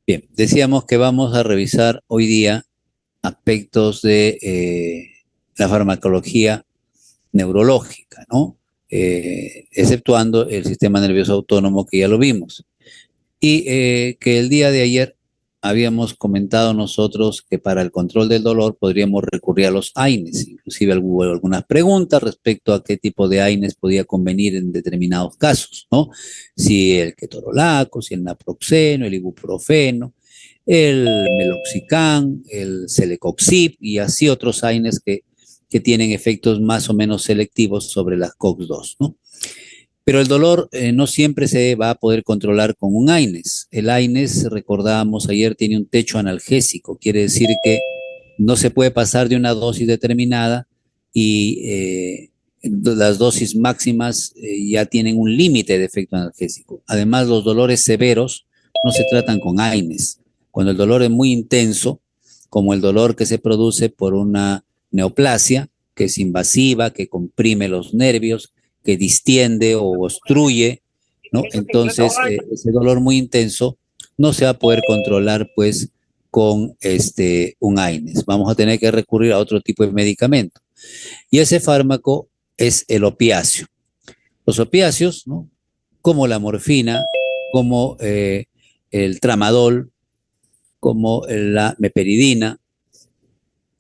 Bien, decíamos que vamos a revisar hoy día aspectos de la farmacología neurológica, ¿no? Exceptuando el sistema nervioso autónomo que ya lo vimos. Y que el día de ayer habíamos comentado nosotros que para el control del dolor podríamos recurrir a los AINES. Inclusive hubo algunas preguntas respecto a qué tipo de AINES podía convenir en determinados casos, ¿no? Si el ketorolaco, si el naproxeno, el ibuprofeno, el meloxicam, el celecoxib y así otros AINES que tienen efectos más o menos selectivos sobre las COX-2, ¿no? Pero el dolor no siempre se va a poder controlar con un AINES. El AINES, recordábamos ayer, tiene un techo analgésico, quiere decir que no se puede pasar de una dosis determinada y las dosis máximas ya tienen un límite de efecto analgésico. Además, los dolores severos no se tratan con AINES. Cuando el dolor es muy intenso, como el dolor que se produce por una neoplasia, que es invasiva, que comprime los nervios, que distiende o obstruye, ¿no? Entonces, ese dolor muy intenso no se va a poder controlar, pues, con un AINES. Vamos a tener que recurrir a otro tipo de medicamento. Y ese fármaco es el opiáceo. Los opiáceos, ¿no? Como la morfina, como el tramadol, como la meperidina,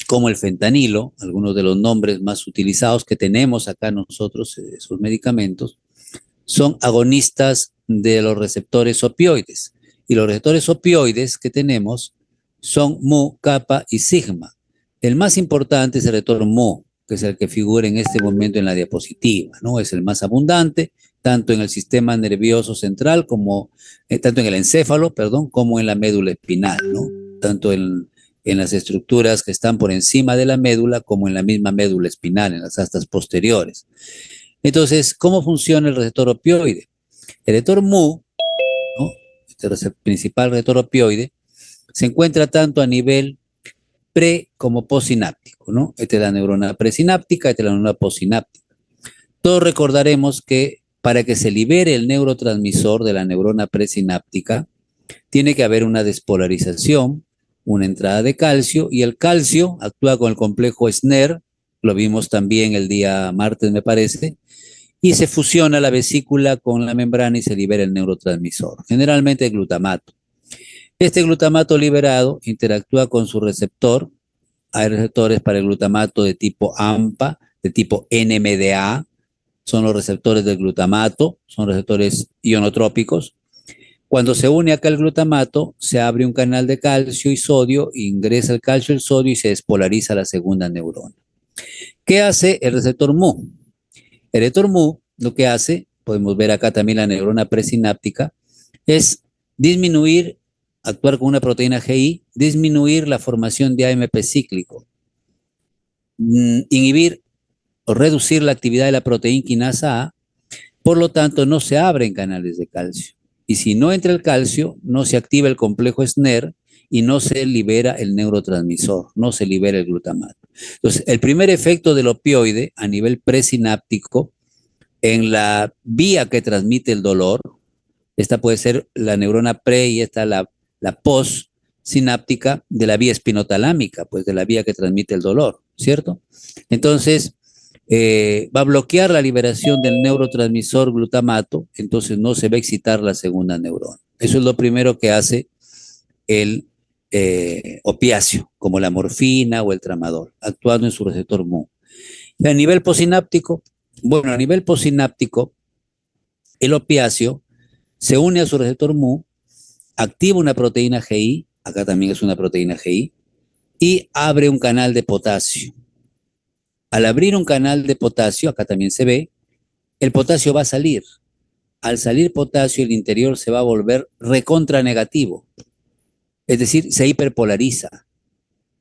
como el fentanilo, algunos de los nombres más utilizados que tenemos acá nosotros, esos medicamentos, son agonistas de los receptores opioides. Y los receptores opioides que tenemos son mu, kappa y sigma. El más importante es el receptor mu, que es el que figura en este momento en la diapositiva, ¿no? Es el más abundante, tanto en el sistema nervioso central como, tanto en el encéfalo, perdón, como en la médula espinal, ¿no? Tanto en las estructuras que están por encima de la médula como en la misma médula espinal, en las astas posteriores. Entonces, ¿cómo funciona el receptor opioide? El receptor mu, ¿no? Este principal receptor opioide, se encuentra tanto a nivel pre como postsináptico, ¿no? Esta es la neurona presináptica, esta es la neurona postsináptica. Todos recordaremos que para que se libere el neurotransmisor de la neurona presináptica, tiene que haber una despolarización, una entrada de calcio, y el calcio actúa con el complejo SNER, lo vimos también el día martes, me parece, y se fusiona la vesícula con la membrana y se libera el neurotransmisor, generalmente el glutamato. Este glutamato liberado interactúa con su receptor. Hay receptores para el glutamato de tipo AMPA, de tipo NMDA, son los receptores del glutamato, son receptores ionotrópicos. Cuando se une acá el glutamato, se abre un canal de calcio y sodio, ingresa el calcio y el sodio y se despolariza la segunda neurona. ¿Qué hace el receptor mu? El receptor mu lo que hace, podemos ver acá también la neurona presináptica, es disminuir, actuar con una proteína GI, disminuir la formación de AMP cíclico, inhibir o reducir la actividad de la proteína quinasa A, por lo tanto no se abren canales de calcio. Y si no entra el calcio, no se activa el complejo SNER y no se libera el neurotransmisor, no se libera el glutamato. Entonces, el primer efecto del opioide a nivel presináptico en la vía que transmite el dolor, esta puede ser la neurona pre y esta la post sináptica de la vía espinotalámica, pues de la vía que transmite el dolor, ¿cierto? Entonces, va a bloquear la liberación del neurotransmisor glutamato, entonces no se va a excitar la segunda neurona. Eso es lo primero que hace el opiáceo, como la morfina o el tramadol, actuando en su receptor mu. Y a nivel posináptico, bueno, a nivel posináptico, el opiáceo se une a su receptor mu, activa una proteína GI, acá también es una proteína GI, y abre un canal de potasio. Al abrir un canal de potasio, acá también se ve, el potasio va a salir. Al salir potasio, el interior se va a volver recontra negativo, es decir, se hiperpolariza.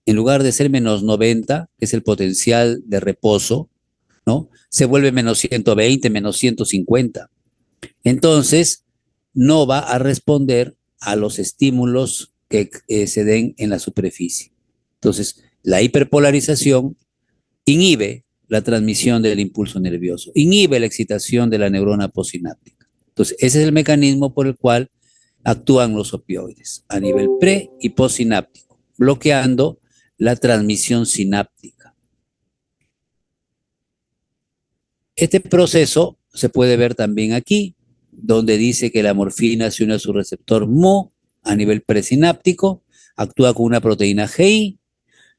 En lugar de ser menos 90, que es el potencial de reposo, ¿no? Se vuelve menos 120, menos 150. Entonces, no va a responder a los estímulos que se den en la superficie. Entonces, la hiperpolarización inhibe la transmisión del impulso nervioso, inhibe la excitación de la neurona postsináptica. Entonces, ese es el mecanismo por el cual actúan los opioides a nivel pre y postsináptico, bloqueando la transmisión sináptica. Este proceso se puede ver también aquí, donde dice que la morfina se une a su receptor Mu a nivel presináptico, actúa con una proteína GI,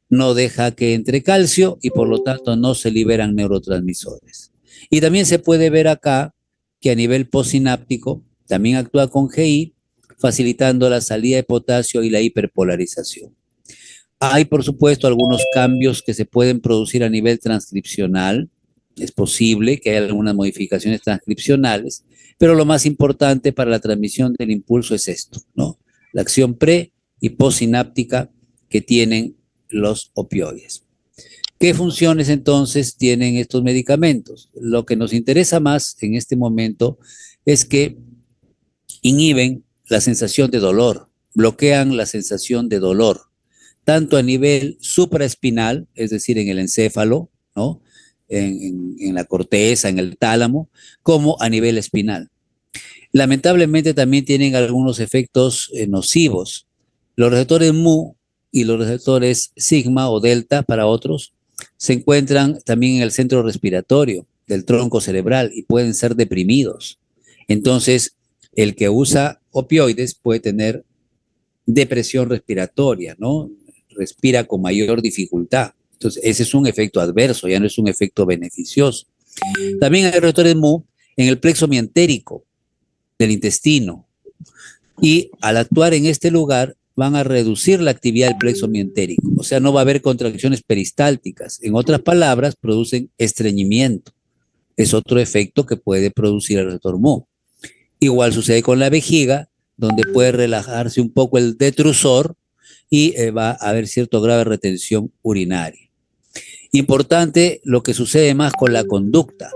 no deja que entre calcio y por lo tanto no se liberan neurotransmisores. Y también se puede ver acá que a nivel postsináptico también actúa con GI, facilitando la salida de potasio y la hiperpolarización. Hay, por supuesto, algunos cambios que se pueden producir a nivel transcripcional. Es posible que haya algunas modificaciones transcripcionales, pero lo más importante para la transmisión del impulso es esto, ¿no? La acción pre y postsináptica que tienen los opioides. ¿Qué funciones entonces tienen estos medicamentos? Lo que nos interesa más en este momento es que inhiben la sensación de dolor, bloquean la sensación de dolor, tanto a nivel supraespinal, es decir, en el encéfalo, ¿no? En la corteza, en el tálamo, como a nivel espinal. Lamentablemente también tienen algunos efectos nocivos. Los receptores Mu y los receptores sigma o delta para otros se encuentran también en el centro respiratorio del tronco cerebral y pueden ser deprimidos. Entonces, el que usa opioides puede tener depresión respiratoria, ¿no? Respira con mayor dificultad. Entonces, ese es un efecto adverso, ya no es un efecto beneficioso. También hay receptores Mu en el plexo mientérico del intestino y al actuar en este lugar van a reducir la actividad del plexo mientérico, o sea, no va a haber contracciones peristálticas. En otras palabras, producen estreñimiento. Es otro efecto que puede producir el receptor Mu. Igual sucede con la vejiga, donde puede relajarse un poco el detrusor y va a haber cierto grado de retención urinaria. Importante lo que sucede más con la conducta.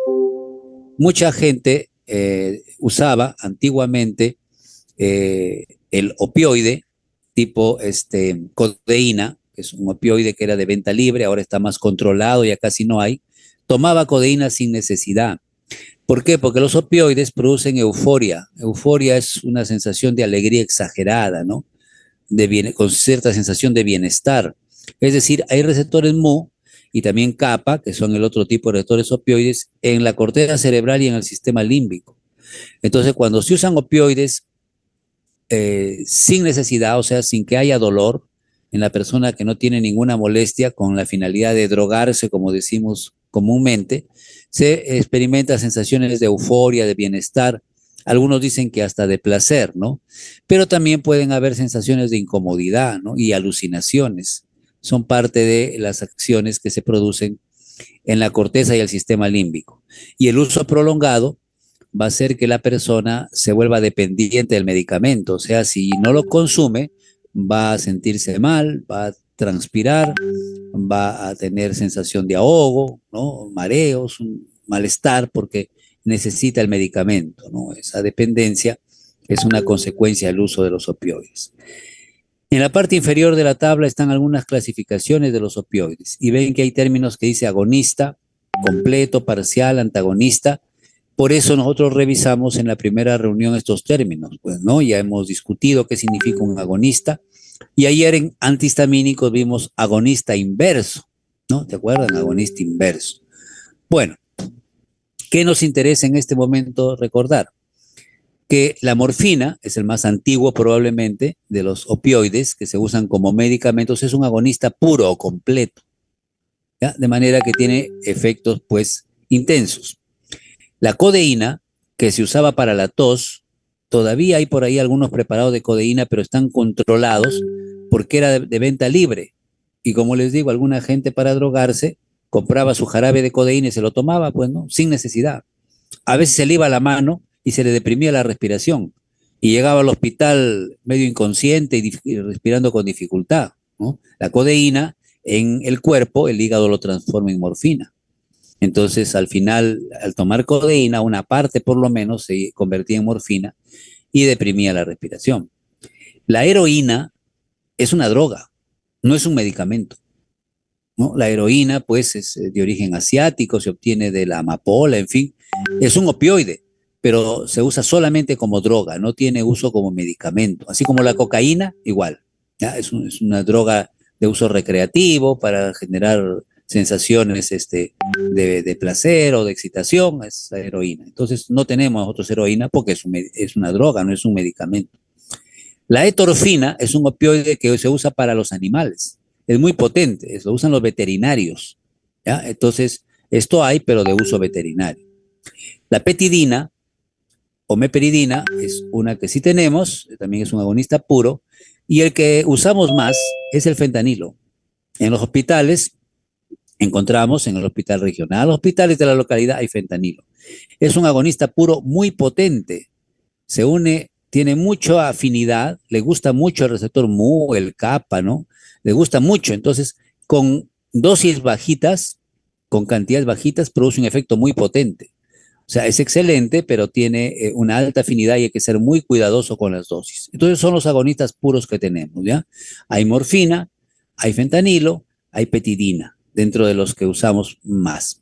Mucha gente usaba antiguamente el opioide tipo codeína, que es un opioide que era de venta libre, ahora está más controlado, ya casi no hay. Tomaba codeína sin necesidad. ¿Por qué? Porque los opioides producen euforia. Euforia es una sensación de alegría exagerada, ¿no? Con cierta sensación de bienestar. Es decir, hay receptores Mu y también kappa, que son el otro tipo de receptores opioides, en la corteza cerebral y en el sistema límbico. Entonces, cuando se usan opioides sin necesidad, o sea, sin que haya dolor en la persona que no tiene ninguna molestia, con la finalidad de drogarse, como decimos comúnmente, se experimenta sensaciones de euforia, de bienestar. Algunos dicen que hasta de placer, ¿no? Pero también pueden haber sensaciones de incomodidad, ¿no? Y alucinaciones. Son parte de las acciones que se producen en la corteza y el sistema límbico. Y el uso prolongado va a hacer que la persona se vuelva dependiente del medicamento. O sea, si no lo consume, va a sentirse mal, va a transpirar, va a tener sensación de ahogo, ¿no? Mareos, un malestar, porque necesita el medicamento, ¿no? Esa dependencia es una consecuencia del uso de los opioides. En la parte inferior de la tabla están algunas clasificaciones de los opioides y ven que hay términos que dice agonista, completo, parcial, antagonista. Por eso nosotros revisamos en la primera reunión estos términos, pues, ¿no? Ya hemos discutido qué significa un agonista y ayer en antihistamínicos vimos agonista inverso, ¿no? ¿Te acuerdan? Agonista inverso. Bueno, ¿qué nos interesa en este momento recordar? Que la morfina es el más antiguo probablemente de los opioides que se usan como medicamentos, es un agonista puro o completo, ¿ya? De manera que tiene efectos pues intensos. La codeína, que se usaba para la tos, todavía hay por ahí algunos preparados de codeína, pero están controlados porque era de venta libre. Y como les digo, alguna gente para drogarse compraba su jarabe de codeína y se lo tomaba, pues, ¿no? Sin necesidad. A veces se le iba la mano y se le deprimía la respiración. Y llegaba al hospital medio inconsciente y respirando con dificultad, ¿no? La codeína en el cuerpo, el hígado lo transforma en morfina. Entonces, al final, al tomar codeína, una parte por lo menos se convertía en morfina y deprimía la respiración. La heroína es una droga, no es un medicamento, ¿no? La heroína, pues, es de origen asiático, se obtiene de la amapola, en fin, es un opioide, pero se usa solamente como droga, no tiene uso como medicamento. Así como la cocaína, igual. ¿Ya? Es una droga de uso recreativo para generar sensaciones de placer o de excitación, es la heroína. Entonces no tenemos nosotros heroína porque es una droga, no es un medicamento. La etorfina es un opioide que se usa para los animales. Es muy potente, lo usan los veterinarios. ¿Ya? Entonces, esto hay, pero de uso veterinario. La petidina o meperidina es una que sí tenemos, también es un agonista puro, y el que usamos más es el fentanilo. En los hospitales encontramos, en el hospital regional, los hospitales de la localidad hay fentanilo. Es un agonista puro muy potente, se une, tiene mucha afinidad, le gusta mucho el receptor mu, el kappa, ¿no? Le gusta mucho, entonces con dosis bajitas, con cantidades bajitas, produce un efecto muy potente. O sea, es excelente, pero tiene una alta afinidad y hay que ser muy cuidadoso con las dosis. Entonces son los agonistas puros que tenemos, ¿ya? Hay morfina, hay fentanilo, hay petidina, dentro de los que usamos más.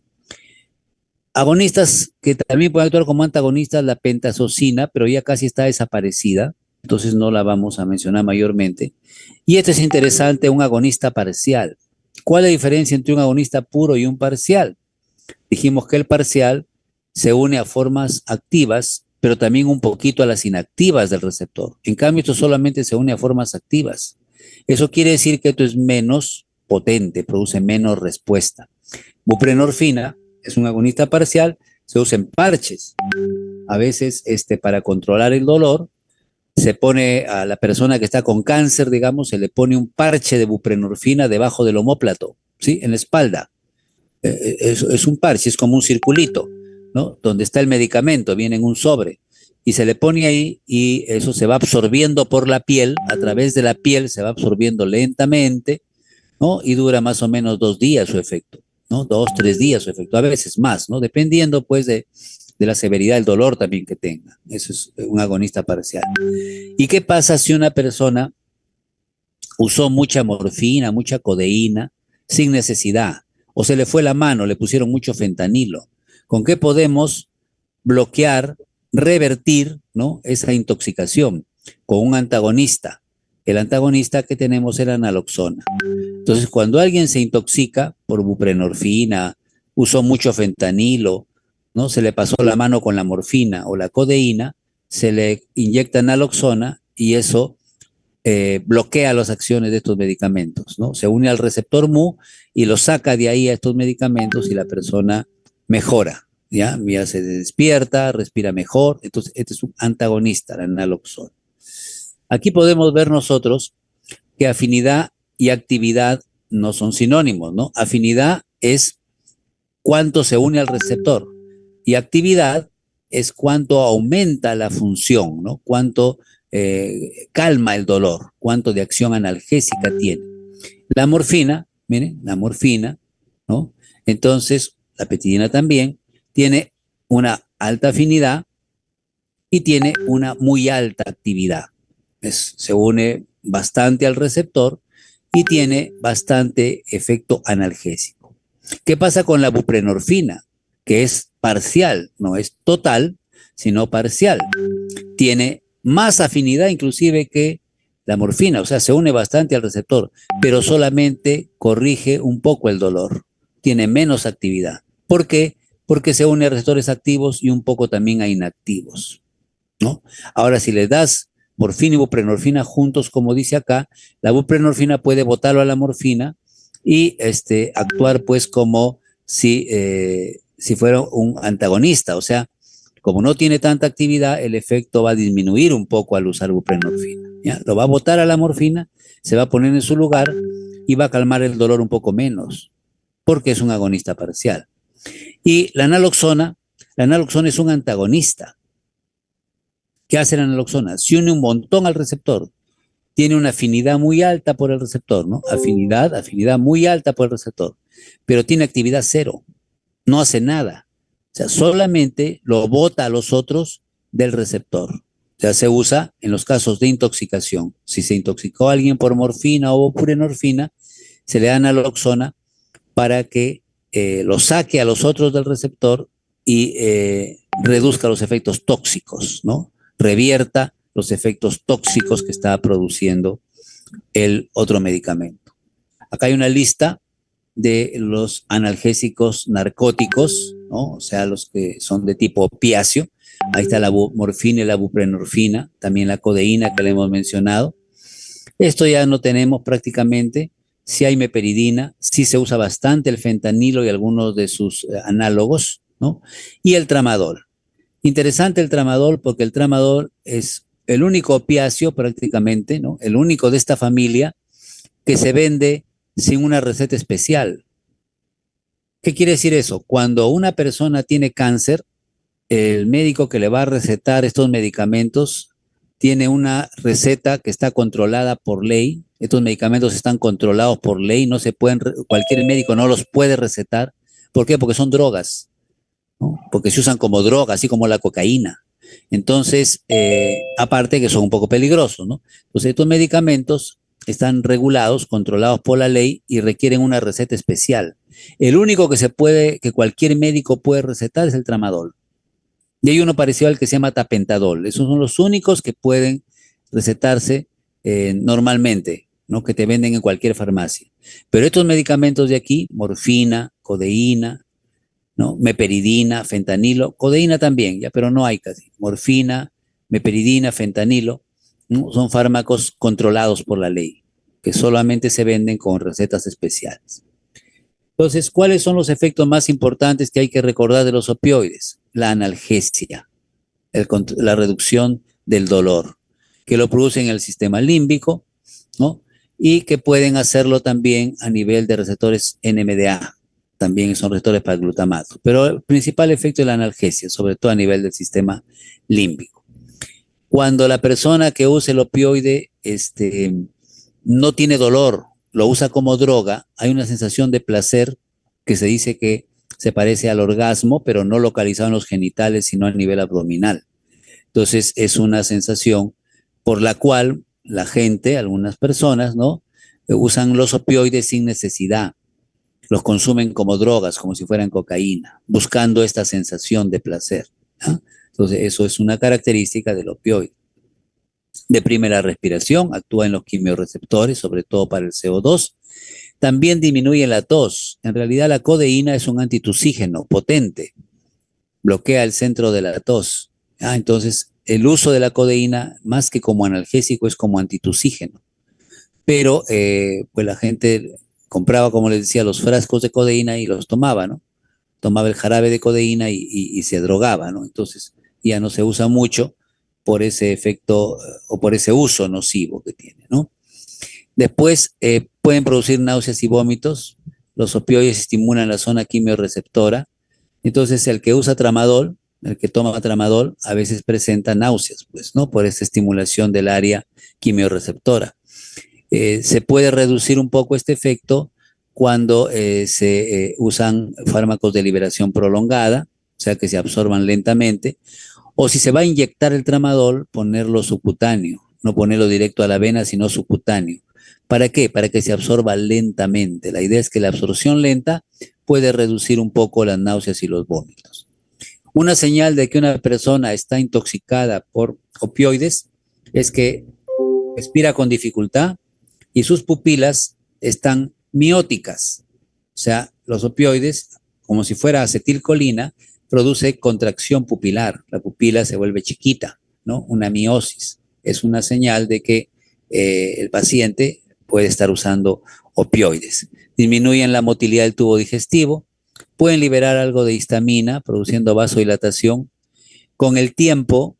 Agonistas que también pueden actuar como antagonistas, la pentazocina, pero ya casi está desaparecida, entonces no la vamos a mencionar mayormente. Y este es interesante, un agonista parcial. ¿Cuál es la diferencia entre un agonista puro y un parcial? Dijimos que el parcial se une a formas activas, pero también un poquito a las inactivas del receptor. En cambio, esto solamente se une a formas activas. Eso quiere decir que esto es menos potente, produce menos respuesta. Buprenorfina es un agonista parcial, se usa en parches. A veces para controlar el dolor, se pone a la persona que está con cáncer, digamos, se le pone un parche de buprenorfina debajo del omóplato, ¿sí? En la espalda. Es un parche, es como un circulito, ¿no? Donde está el medicamento, viene en un sobre, y se le pone ahí y eso se va absorbiendo por la piel, a través de la piel se va absorbiendo lentamente, ¿no? Y dura más o menos 2 días su efecto, ¿no? 2, 3 días su efecto, a veces más, ¿no? Dependiendo pues de la severidad del dolor también que tenga. Eso es un agonista parcial. ¿Y qué pasa si una persona usó mucha morfina, mucha codeína, sin necesidad? O se le fue la mano, le pusieron mucho fentanilo. ¿Con qué podemos bloquear, revertir, ¿no? Esa intoxicación? Con un antagonista. El antagonista que tenemos es la naloxona. Entonces, cuando alguien se intoxica por buprenorfina, usó mucho fentanilo, ¿no? Se le pasó la mano con la morfina o la codeína, se le inyecta naloxona y eso bloquea las acciones de estos medicamentos, ¿no? Se une al receptor mu y lo saca de ahí a estos medicamentos y la persona mejora, ¿ya? Ya se despierta, respira mejor. Entonces, este es un antagonista, la naloxona. Aquí podemos ver nosotros que afinidad y actividad no son sinónimos, ¿no? Afinidad es cuánto se une al receptor y actividad es cuánto aumenta la función, ¿no? Cuánto calma el dolor, cuánto de acción analgésica tiene. La morfina, miren, la morfina, ¿no? Entonces, la petidina también tiene una alta afinidad y tiene una muy alta actividad. Se une bastante al receptor y tiene bastante efecto analgésico. ¿Qué pasa con la buprenorfina? Que es parcial, no es total, sino parcial. Tiene más afinidad inclusive que la morfina, o sea, se une bastante al receptor, pero solamente corrige un poco el dolor. Tiene menos actividad. ¿Por qué? Porque se une a receptores activos y un poco también a inactivos, ¿no? Ahora, si le das morfina y buprenorfina juntos, como dice acá, la buprenorfina puede botarlo a la morfina y actuar pues como si fuera un antagonista, o sea, como no tiene tanta actividad, el efecto va a disminuir un poco al usar buprenorfina, ¿ya? Lo va a botar a la morfina, se va a poner en su lugar y va a calmar el dolor un poco menos, porque es un agonista parcial. Y la naloxona es un antagonista. ¿Qué hace la naloxona? Se une un montón al receptor. Tiene una afinidad muy alta por el receptor, ¿no? Afinidad muy alta por el receptor. Pero tiene actividad cero. No hace nada. O sea, solamente lo bota a los otros del receptor. O sea, se usa en los casos de intoxicación. Si se intoxicó a alguien por morfina o buprenorfina, se le da naloxona para que lo saque a los otros del receptor y reduzca los efectos tóxicos, ¿no? Revierta los efectos tóxicos que está produciendo el otro medicamento. Acá hay una lista de los analgésicos narcóticos, ¿no? O sea, los que son de tipo opiáceo. Ahí está la morfina y la buprenorfina, también la codeína que le hemos mencionado. Esto ya no tenemos prácticamente. Sí hay meperidina, sí se usa bastante el fentanilo y algunos de sus análogos, ¿no? Y el tramadol. Interesante el tramadol porque el tramadol es el único opiáceo prácticamente, ¿no? El único de esta familia que se vende sin una receta especial. ¿Qué quiere decir eso? Cuando una persona tiene cáncer, el médico que le va a recetar estos medicamentos tiene una receta que está controlada por ley. Estos medicamentos están controlados por ley, no se pueden, cualquier médico no los puede recetar. ¿Por qué? Porque son drogas, ¿no? Porque se usan como droga, así como la cocaína. Entonces, aparte que son un poco peligrosos, ¿no? Entonces, estos medicamentos están regulados, controlados por la ley y requieren una receta especial. El único que se puede, que cualquier médico puede recetar es el tramadol. Y hay uno parecido al que se llama tapentadol. Esos son los únicos que pueden recetarse normalmente, ¿no? Que te venden en cualquier farmacia. Pero estos medicamentos de aquí, morfina, codeína, ¿no? Meperidina, fentanilo, codeína también, ya, pero no hay casi. Morfina, meperidina, fentanilo, ¿no? Son fármacos controlados por la ley, que solamente se venden con recetas especiales. Entonces, ¿cuáles son los efectos más importantes que hay que recordar de los opioides? La analgesia, la reducción del dolor, que lo produce en el sistema límbico, ¿no? Y que pueden hacerlo también a nivel de receptores NMDA, también son receptores para el glutamato. Pero el principal efecto es la analgesia, sobre todo a nivel del sistema límbico. Cuando la persona que usa el opioide no tiene dolor, lo usa como droga, hay una sensación de placer que se dice que se parece al orgasmo, pero no localizado en los genitales, sino a nivel abdominal. Entonces es una sensación por la cual la gente, algunas personas, ¿no? Usan los opioides sin necesidad, los consumen como drogas, como si fueran cocaína, buscando esta sensación de placer, ¿no? Entonces eso es una característica del opioide. Deprime la respiración, actúa en los quimiorreceptores, sobre todo para el CO2. También disminuye la tos. En realidad la codeína es un antitusígeno potente, bloquea el centro de la tos. Entonces, el uso de la codeína, más que como analgésico, es como antitusígeno. Pero, pues la gente compraba, como les decía, los frascos de codeína y los tomaba, ¿no? Tomaba el jarabe de codeína y se drogaba, ¿no? Entonces, ya no se usa mucho por ese efecto o por ese uso nocivo que tiene, ¿no? Después, pueden producir náuseas y vómitos. Los opioides estimulan la zona quimiorreceptora. Entonces, el que usa tramadol, el que toma tramadol, a veces presenta náuseas, pues, ¿no? Por esta estimulación del área quimiorreceptora. Se puede reducir un poco este efecto cuando se usan fármacos de liberación prolongada, o sea, que se absorban lentamente, o si se va a inyectar el tramadol, ponerlo subcutáneo, no ponerlo directo a la vena, sino subcutáneo. ¿Para qué? Para que se absorba lentamente. La idea es que la absorción lenta puede reducir un poco las náuseas y los vómitos. Una señal de que una persona está intoxicada por opioides es que respira con dificultad y sus pupilas están mióticas. O sea, los opioides, como si fuera acetilcolina, produce contracción pupilar. La pupila se vuelve chiquita, ¿no? Una miosis. Es una señal de que el paciente puede estar usando opioides. Disminuyen la motilidad del tubo digestivo, pueden liberar algo de histamina, produciendo vasodilatación. Con el tiempo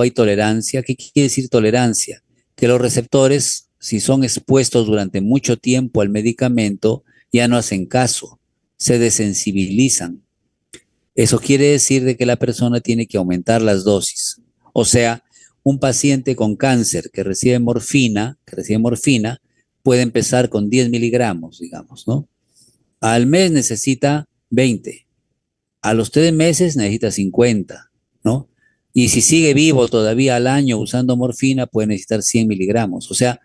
hay tolerancia. ¿Qué quiere decir tolerancia? Que los receptores, si son expuestos durante mucho tiempo al medicamento, ya no hacen caso, se desensibilizan. Eso quiere decir de que la persona tiene que aumentar las dosis. O sea, un paciente con cáncer que recibe morfina, puede empezar con 10 miligramos, digamos, ¿no? Al mes necesita 20. A los 3 meses necesita 50, ¿no? Y si sigue vivo todavía al año usando morfina, puede necesitar 100 miligramos. O sea,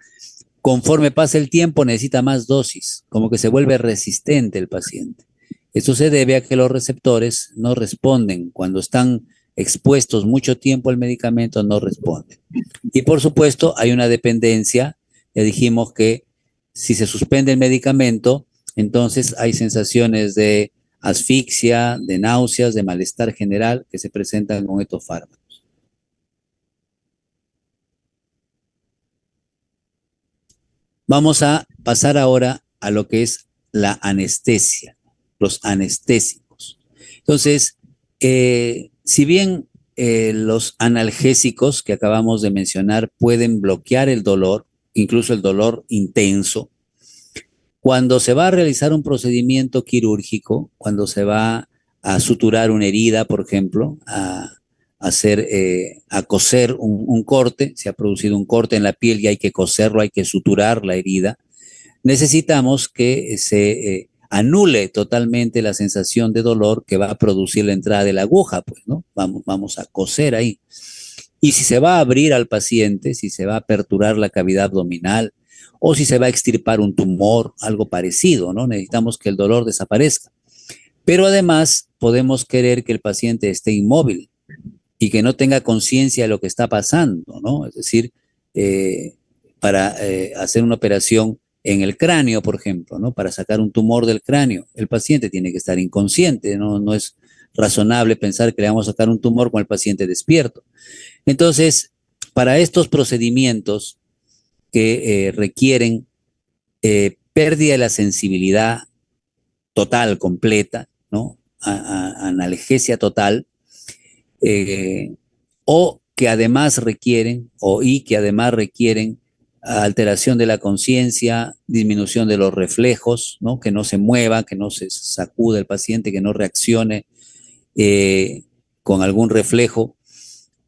conforme pasa el tiempo necesita más dosis, como que se vuelve resistente el paciente. Esto se debe a que los receptores no responden cuando están expuestos mucho tiempo al medicamento, no responden. Y por supuesto hay una dependencia, ya dijimos que si se suspende el medicamento, entonces hay sensaciones de asfixia, de náuseas, de malestar general que se presentan con estos fármacos. Vamos a pasar ahora a lo que es la anestesia, los anestésicos. Entonces, si bien los analgésicos que acabamos de mencionar pueden bloquear el dolor, incluso el dolor intenso, cuando se va a realizar un procedimiento quirúrgico, cuando se va a suturar una herida, por ejemplo, a coser un corte, se ha producido un corte en la piel y hay que coserlo, hay que suturar la herida, necesitamos que se anule totalmente la sensación de dolor que va a producir la entrada de la aguja, pues, ¿no? Vamos a coser ahí. Y si se va a abrir al paciente, si se va a aperturar la cavidad abdominal o si se va a extirpar un tumor, algo parecido, ¿no? Necesitamos que el dolor desaparezca. Pero además podemos querer que el paciente esté inmóvil y que no tenga conciencia de lo que está pasando, ¿no? Es decir, eh, para hacer una operación en el cráneo, por ejemplo, ¿no? Para sacar un tumor del cráneo, el paciente tiene que estar inconsciente, ¿no? No es razonable pensar que le vamos a sacar un tumor con el paciente despierto. Entonces, para estos procedimientos que requieren pérdida de la sensibilidad total, completa, ¿no? Analgesia total, eh, o que además requieren, y que además requieren alteración de la conciencia, disminución de los reflejos, ¿no? Que no se mueva, que no se sacude el paciente, que no reaccione con algún reflejo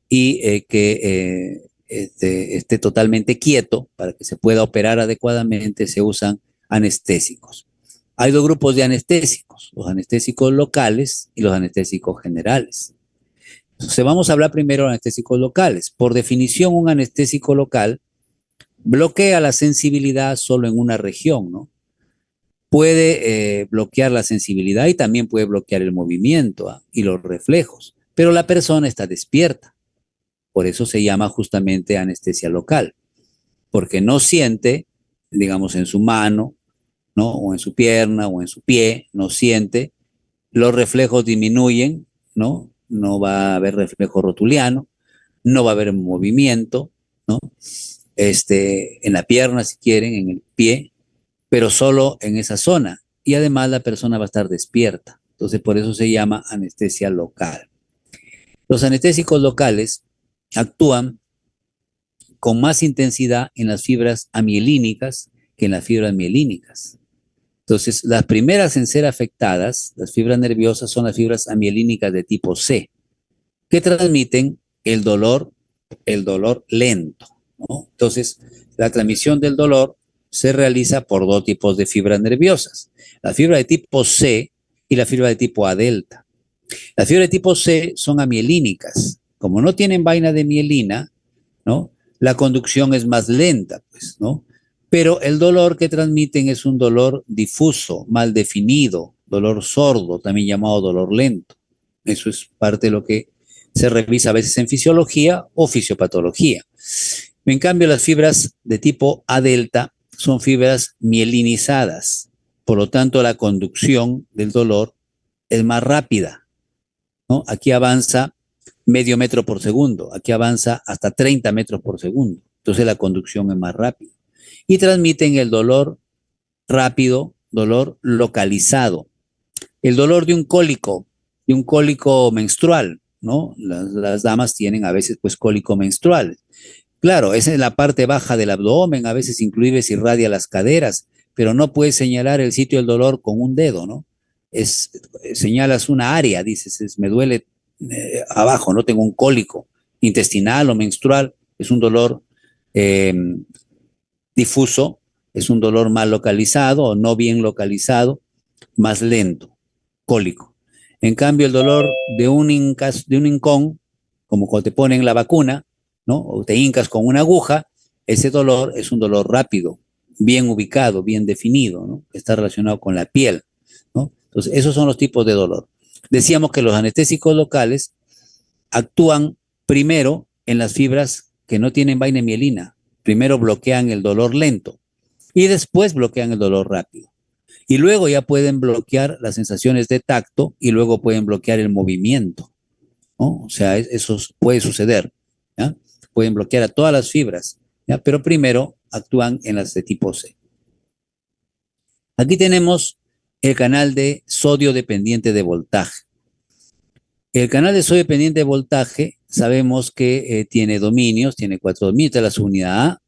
y que esté totalmente quieto para que se pueda operar adecuadamente, se usan anestésicos. Hay dos grupos de anestésicos, los anestésicos locales y los anestésicos generales. Entonces vamos a hablar primero de anestésicos locales. Por definición, un anestésico local bloquea la sensibilidad solo en una región, ¿no? Puede bloquear la sensibilidad y también puede bloquear el movimiento y los reflejos, pero la persona está despierta. Por eso se llama justamente anestesia local, porque no siente, digamos, en su mano, ¿no? O en su pierna o en su pie, no siente, los reflejos disminuyen, ¿no? No va a haber reflejo rotuliano, no va a haber movimiento, ¿no? En la pierna, si quieren, en el pie, pero solo en esa zona. Y además la persona va a estar despierta. Entonces, por eso se llama anestesia local. Los anestésicos locales actúan con más intensidad en las fibras amielínicas que en las fibras mielínicas. Entonces, las primeras en ser afectadas, las fibras nerviosas, son las fibras amielínicas de tipo C, que transmiten el dolor lento, ¿no? Entonces, la transmisión del dolor se realiza por dos tipos de fibras nerviosas, la fibra de tipo C y la fibra de tipo A delta. Las fibras de tipo C son amielínicas. Como no tienen vaina de mielina, ¿no? La conducción es más lenta, pues, ¿no? Pero el dolor que transmiten es un dolor difuso, mal definido, dolor sordo, también llamado dolor lento. Eso es parte de lo que se revisa a veces en fisiología o fisiopatología. En cambio, las fibras de tipo A delta son fibras mielinizadas, por lo tanto la conducción del dolor es más rápida, ¿no? Aquí avanza medio metro por segundo, aquí avanza hasta 30 metros por segundo, entonces la conducción es más rápida. Y transmiten el dolor rápido, dolor localizado. El dolor de un cólico menstrual, ¿no? Las damas tienen a veces pues cólico menstrual. Claro, es en la parte baja del abdomen, a veces inclusive se irradia las caderas, pero no puedes señalar el sitio del dolor con un dedo, ¿no? Es, señalas una área, dices, me duele abajo, no tengo un cólico intestinal o menstrual, es un dolor eh, difuso, es un dolor mal localizado o no bien localizado, más lento, cólico. En cambio, el dolor de un hincón, como cuando te ponen la vacuna, ¿no? O te hincas con una aguja, ese dolor es un dolor rápido, bien ubicado, bien definido, ¿no? Está relacionado con la piel, ¿no? Entonces, esos son los tipos de dolor. Decíamos que los anestésicos locales actúan primero en las fibras que no tienen vaina mielina. Primero bloquean el dolor lento y después bloquean el dolor rápido. Y luego ya pueden bloquear las sensaciones de tacto y luego pueden bloquear el movimiento, ¿no? O sea, eso puede suceder, ¿ya? Pueden bloquear a todas las fibras, ¿ya? Pero primero actúan en las de tipo C. Aquí tenemos el canal de sodio dependiente de voltaje. El canal de sodio dependiente de voltaje sabemos que tiene dominios, tiene 4 dominios, esta es la subunidad A,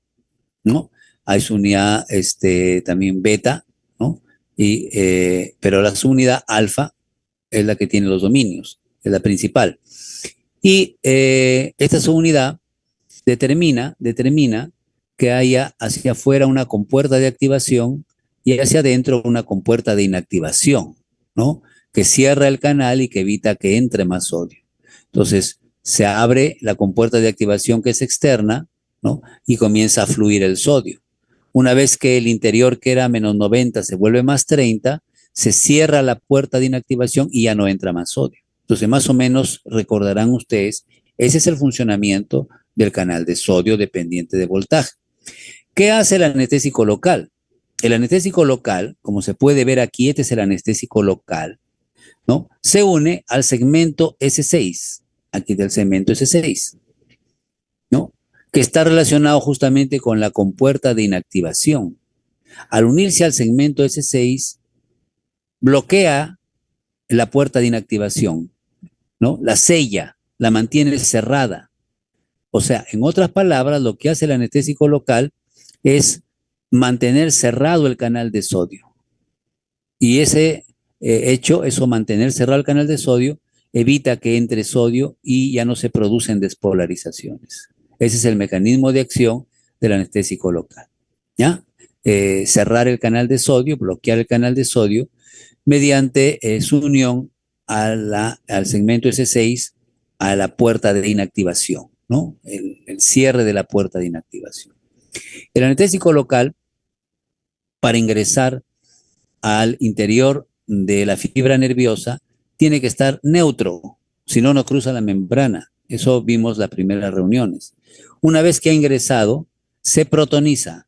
¿no? Hay subunidad también beta, ¿no? Pero la subunidad alfa es la que tiene los dominios, es la principal. Y esta subunidad determina que haya hacia afuera una compuerta de activación y hacia adentro una compuerta de inactivación, ¿no? Que cierra el canal y que evita que entre más sodio. Entonces, se abre la compuerta de activación que es externa, ¿no? Y comienza a fluir el sodio. Una vez que el interior, que era menos 90, se vuelve más 30, se cierra la puerta de inactivación y ya no entra más sodio. Entonces, más o menos recordarán ustedes, ese es el funcionamiento del canal de sodio dependiente de voltaje. ¿Qué hace el anestésico local? El anestésico local, como se puede ver aquí, este es el anestésico local, ¿no? Se une al segmento S6, aquí del segmento S6, ¿no? Que está relacionado justamente con la compuerta de inactivación. Al unirse al segmento S6, bloquea la puerta de inactivación, ¿no? La sella, la mantiene cerrada. O sea, en otras palabras, lo que hace el anestésico local es mantener cerrado el canal de sodio. Y ese hecho, eso mantener cerrado el canal de sodio, evita que entre sodio y ya no se producen despolarizaciones. Ese es el mecanismo de acción del anestésico local, ¿ya? Cerrar el canal de sodio, bloquear el canal de sodio, mediante su unión al segmento S6, a la puerta de inactivación, ¿no? El cierre de la puerta de inactivación. El anestésico local, para ingresar al interior de la fibra nerviosa, tiene que estar neutro, si no, no cruza la membrana. Eso vimos las primeras reuniones. Una vez que ha ingresado, se protoniza,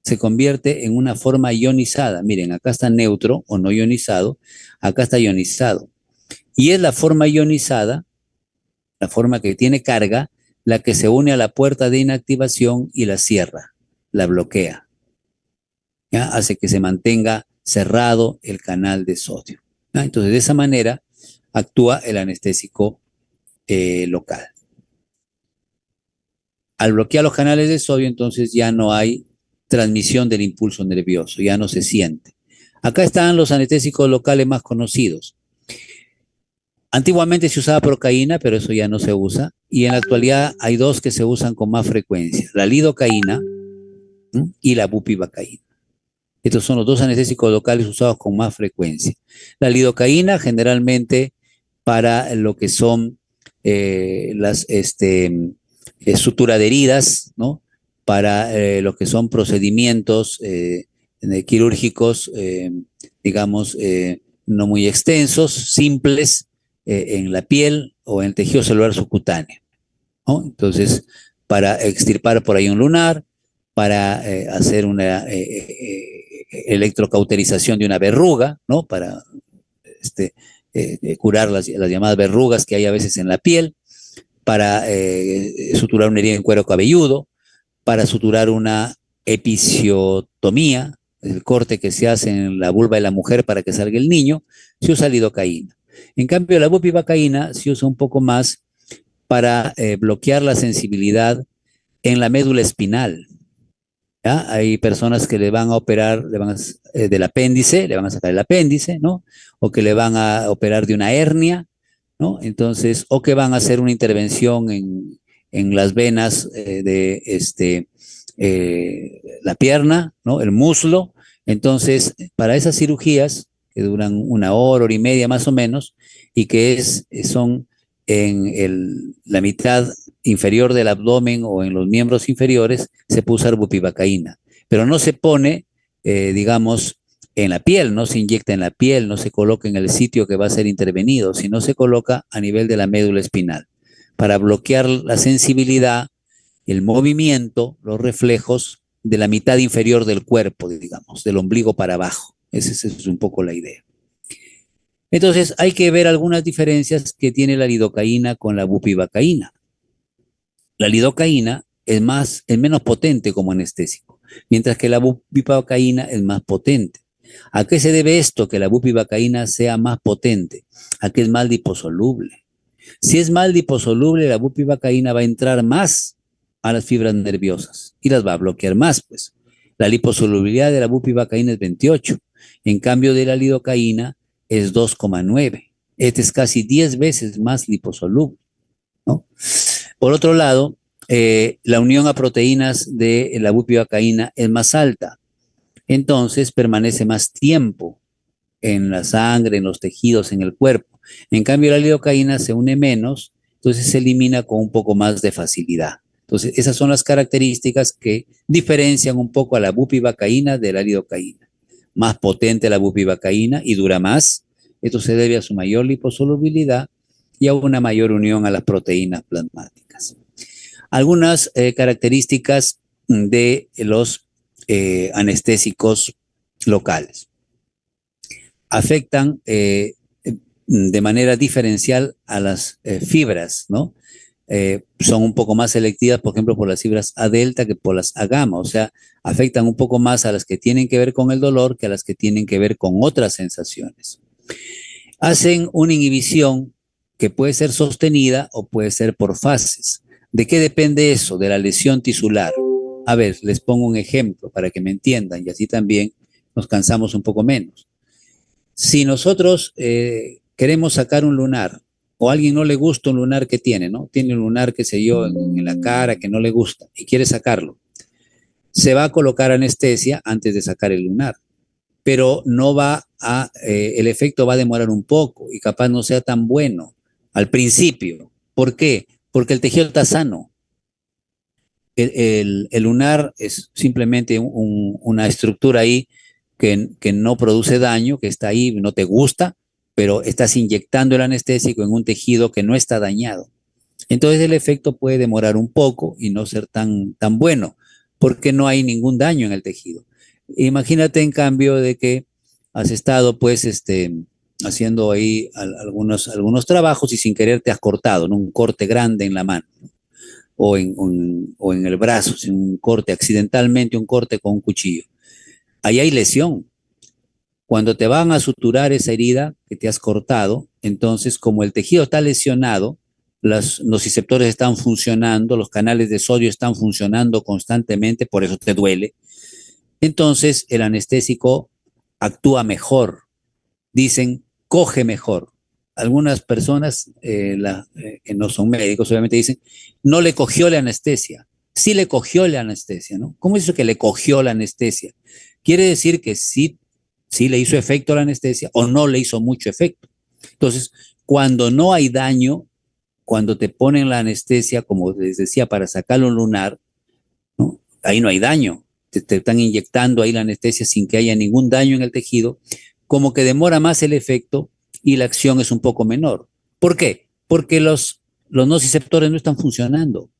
se convierte en una forma ionizada. Miren, acá está neutro o no ionizado, acá está ionizado. Y es la forma ionizada, la forma que tiene carga, la que se une a la puerta de inactivación y la cierra, la bloquea. ¿Ya? Hace que se mantenga cerrado el canal de sodio. ¿Ya? Entonces, de esa manera actúa el anestésico local. Al bloquear los canales de sodio, entonces ya no hay transmisión del impulso nervioso, ya no se siente. Acá están los anestésicos locales más conocidos. Antiguamente se usaba procaína, pero eso ya no se usa. Y en la actualidad hay dos que se usan con más frecuencia, la lidocaína y la bupivacaína. Estos son los dos anestésicos locales usados con más frecuencia. La lidocaína generalmente para lo que son las sutura de heridas, ¿no? Para lo que son procedimientos quirúrgicos, digamos, no muy extensos, simples, en la piel o en el tejido celular subcutáneo, ¿no? Entonces, para extirpar por ahí un lunar, para hacer una electrocauterización de una verruga, ¿no? Para curar las llamadas verrugas que hay a veces en la piel, para suturar una herida en cuero cabelludo, para suturar una episiotomía, el corte que se hace en la vulva de la mujer para que salga el niño, se usa lidocaína. En cambio, la bupivacaína se usa un poco más para bloquear la sensibilidad en la médula espinal. ¿Ya? Hay personas que le van a operar del apéndice, le van a sacar el apéndice, ¿no? O que le van a operar de una hernia, ¿no? Entonces, o que van a hacer una intervención en las venas la pierna, ¿no? El muslo. Entonces, para esas cirugías que duran una hora y media más o menos, y que son en la mitad inferior del abdomen o en los miembros inferiores, se puede usar bupivacaína. Pero no se pone, digamos, en la piel, no se inyecta en la piel, no se coloca en el sitio que va a ser intervenido, sino se coloca a nivel de la médula espinal para bloquear la sensibilidad, el movimiento, los reflejos de la mitad inferior del cuerpo, digamos, del ombligo para abajo. Esa es un poco la idea. Entonces, hay que ver algunas diferencias que tiene la lidocaína con la bupivacaína. La lidocaína es menos potente como anestésico, mientras que la bupivacaína es más potente. ¿A qué se debe esto, que la bupivacaína sea más potente? A que es más liposoluble. Si es más liposoluble, la bupivacaína va a entrar más a las fibras nerviosas y las va a bloquear más, pues. La liposolubilidad de la bupivacaína es 28, en cambio de la lidocaína es 2,9. Este es casi 10 veces más liposoluble, ¿no? Por otro lado, la unión a proteínas de la bupivacaína es más alta, entonces permanece más tiempo en la sangre, en los tejidos, en el cuerpo. En cambio, la lidocaína se une menos, entonces se elimina con un poco más de facilidad. Entonces, esas son las características que diferencian un poco a la bupivacaína de la lidocaína. Más potente la bupivacaína y dura más. Esto se debe a su mayor liposolubilidad y a una mayor unión a las proteínas plasmáticas. Algunas características de los anestésicos locales. Afectan de manera diferencial a las fibras, ¿no? Son un poco más selectivas, por ejemplo, por las fibras A delta que por las A gamma, o sea, afectan un poco más a las que tienen que ver con el dolor que a las que tienen que ver con otras sensaciones. Hacen una inhibición que puede ser sostenida o puede ser por fases. ¿De qué depende eso? De la lesión tisular. A ver, les pongo un ejemplo para que me entiendan y así también nos cansamos un poco menos. Si nosotros queremos sacar un lunar o a alguien no le gusta un lunar que tiene, ¿no? Tiene un lunar, qué sé yo, en la cara que no le gusta y quiere sacarlo. Se va a colocar anestesia antes de sacar el lunar, pero no va a, el efecto va a demorar un poco y capaz no sea tan bueno al principio. ¿Por qué? Porque el tejido está sano. El lunar es simplemente una estructura ahí que no produce daño, que está ahí, no te gusta, pero estás inyectando el anestésico en un tejido que no está dañado. Entonces el efecto puede demorar un poco y no ser tan bueno, porque no hay ningún daño en el tejido. Imagínate en cambio de que has estado pues haciendo ahí algunos trabajos y sin querer te has cortado, ¿no? Un corte grande en la mano o en el brazo, un corte accidentalmente, un corte con un cuchillo. Ahí hay lesión. Cuando te van a suturar esa herida que te has cortado, entonces como el tejido está lesionado, los nociceptores están funcionando, los canales de sodio están funcionando constantemente, por eso te duele. Entonces el anestésico actúa mejor, dicen, coge mejor. Algunas personas que no son médicos obviamente dicen, no le cogió la anestesia. Sí le cogió la anestesia, ¿no? ¿Cómo es eso que le cogió la anestesia? Quiere decir que sí le hizo efecto la anestesia o no le hizo mucho efecto. Entonces, cuando no hay daño, cuando te ponen la anestesia, como les decía, para sacarlo un lunar, ¿no? Ahí no hay daño. Te están inyectando ahí la anestesia sin que haya ningún daño en el tejido, como que demora más el efecto y la acción es un poco menor. ¿Por qué? Porque los nociceptores no están funcionando.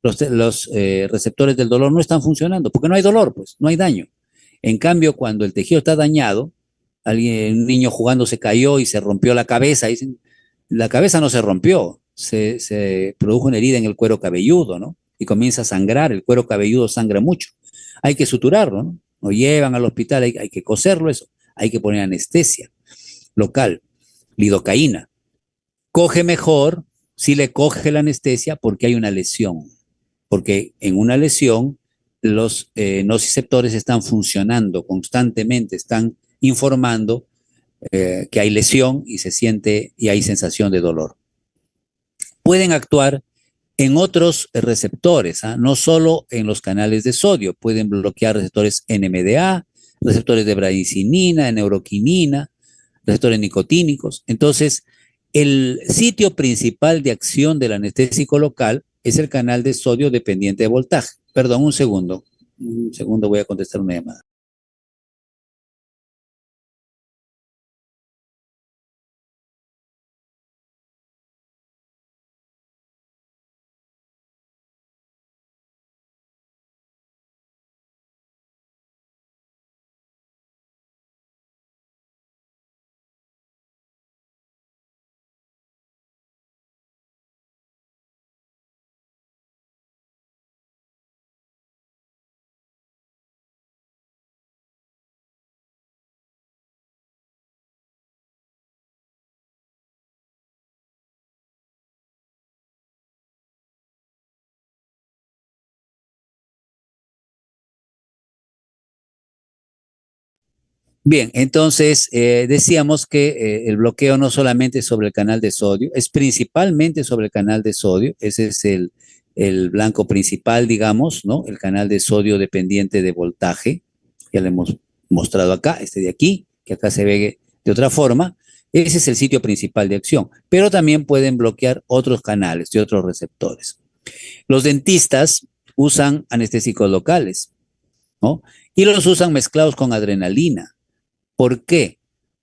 Los receptores del dolor no están funcionando, porque no hay dolor, pues, no hay daño. En cambio, cuando el tejido está dañado, un niño jugando se cayó y se rompió la cabeza, dicen, la cabeza no se rompió, se produjo una herida en el cuero cabelludo, ¿no? Y comienza a sangrar, el cuero cabelludo sangra mucho. Hay que suturarlo, ¿no? Lo llevan al hospital, hay que coserlo eso, hay que poner anestesia local, lidocaína. Coge mejor si le coge la anestesia porque hay una lesión, porque en una lesión los nociceptores están funcionando constantemente, están informando que hay lesión y se siente y hay sensación de dolor. Pueden actuar en otros receptores, ¿ah? No solo en los canales de sodio, pueden bloquear receptores NMDA, receptores de bradicininina, neuroquinina, receptores nicotínicos. Entonces, el sitio principal de acción del anestésico local es el canal de sodio dependiente de voltaje. Perdón, un segundo voy a contestar una llamada. Bien, entonces decíamos que el bloqueo no solamente es sobre el canal de sodio, es principalmente sobre el canal de sodio, ese es el blanco principal, digamos, ¿no? El canal de sodio dependiente de voltaje, ya lo hemos mostrado acá, este de aquí, que acá se ve de otra forma, ese es el sitio principal de acción, pero también pueden bloquear otros canales y otros receptores. Los dentistas usan anestésicos locales, ¿no? Y los usan mezclados con adrenalina. ¿Por qué?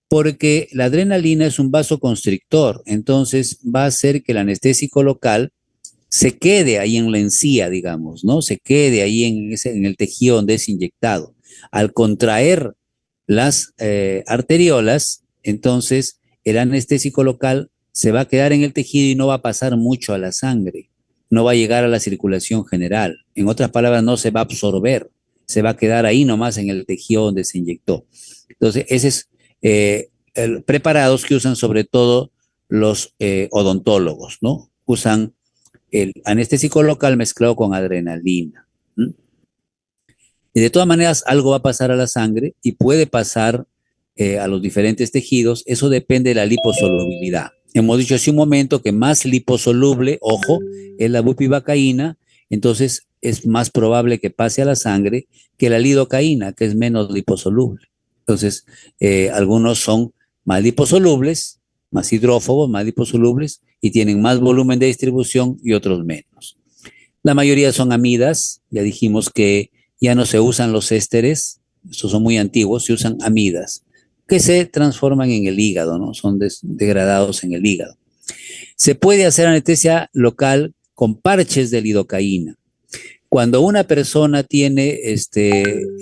Porque la adrenalina es un vasoconstrictor, entonces va a hacer que el anestésico local se quede ahí en la encía, digamos, ¿no? Se quede ahí en el tejido donde es inyectado. Al contraer las arteriolas, entonces el anestésico local se va a quedar en el tejido y no va a pasar mucho a la sangre, no va a llegar a la circulación general. En otras palabras, no se va a absorber, se va a quedar ahí nomás en el tejido donde se inyectó. Entonces, ese es preparados que usan sobre todo los odontólogos, ¿no? Usan el anestésico local mezclado con adrenalina. ¿Mm? Y de todas maneras, algo va a pasar a la sangre y puede pasar a los diferentes tejidos. Eso depende de la liposolubilidad. Hemos dicho hace un momento que más liposoluble, ojo, es la bupivacaína, entonces es más probable que pase a la sangre que la lidocaína, que es menos liposoluble. Entonces, algunos son más liposolubles, más hidrófobos, más liposolubles y tienen más volumen de distribución y otros menos. La mayoría son amidas, ya dijimos que ya no se usan los ésteres, estos son muy antiguos, se usan amidas, que se transforman en el hígado, ¿no? Son degradados en el hígado. Se puede hacer anestesia local con parches de lidocaína. Cuando una persona tiene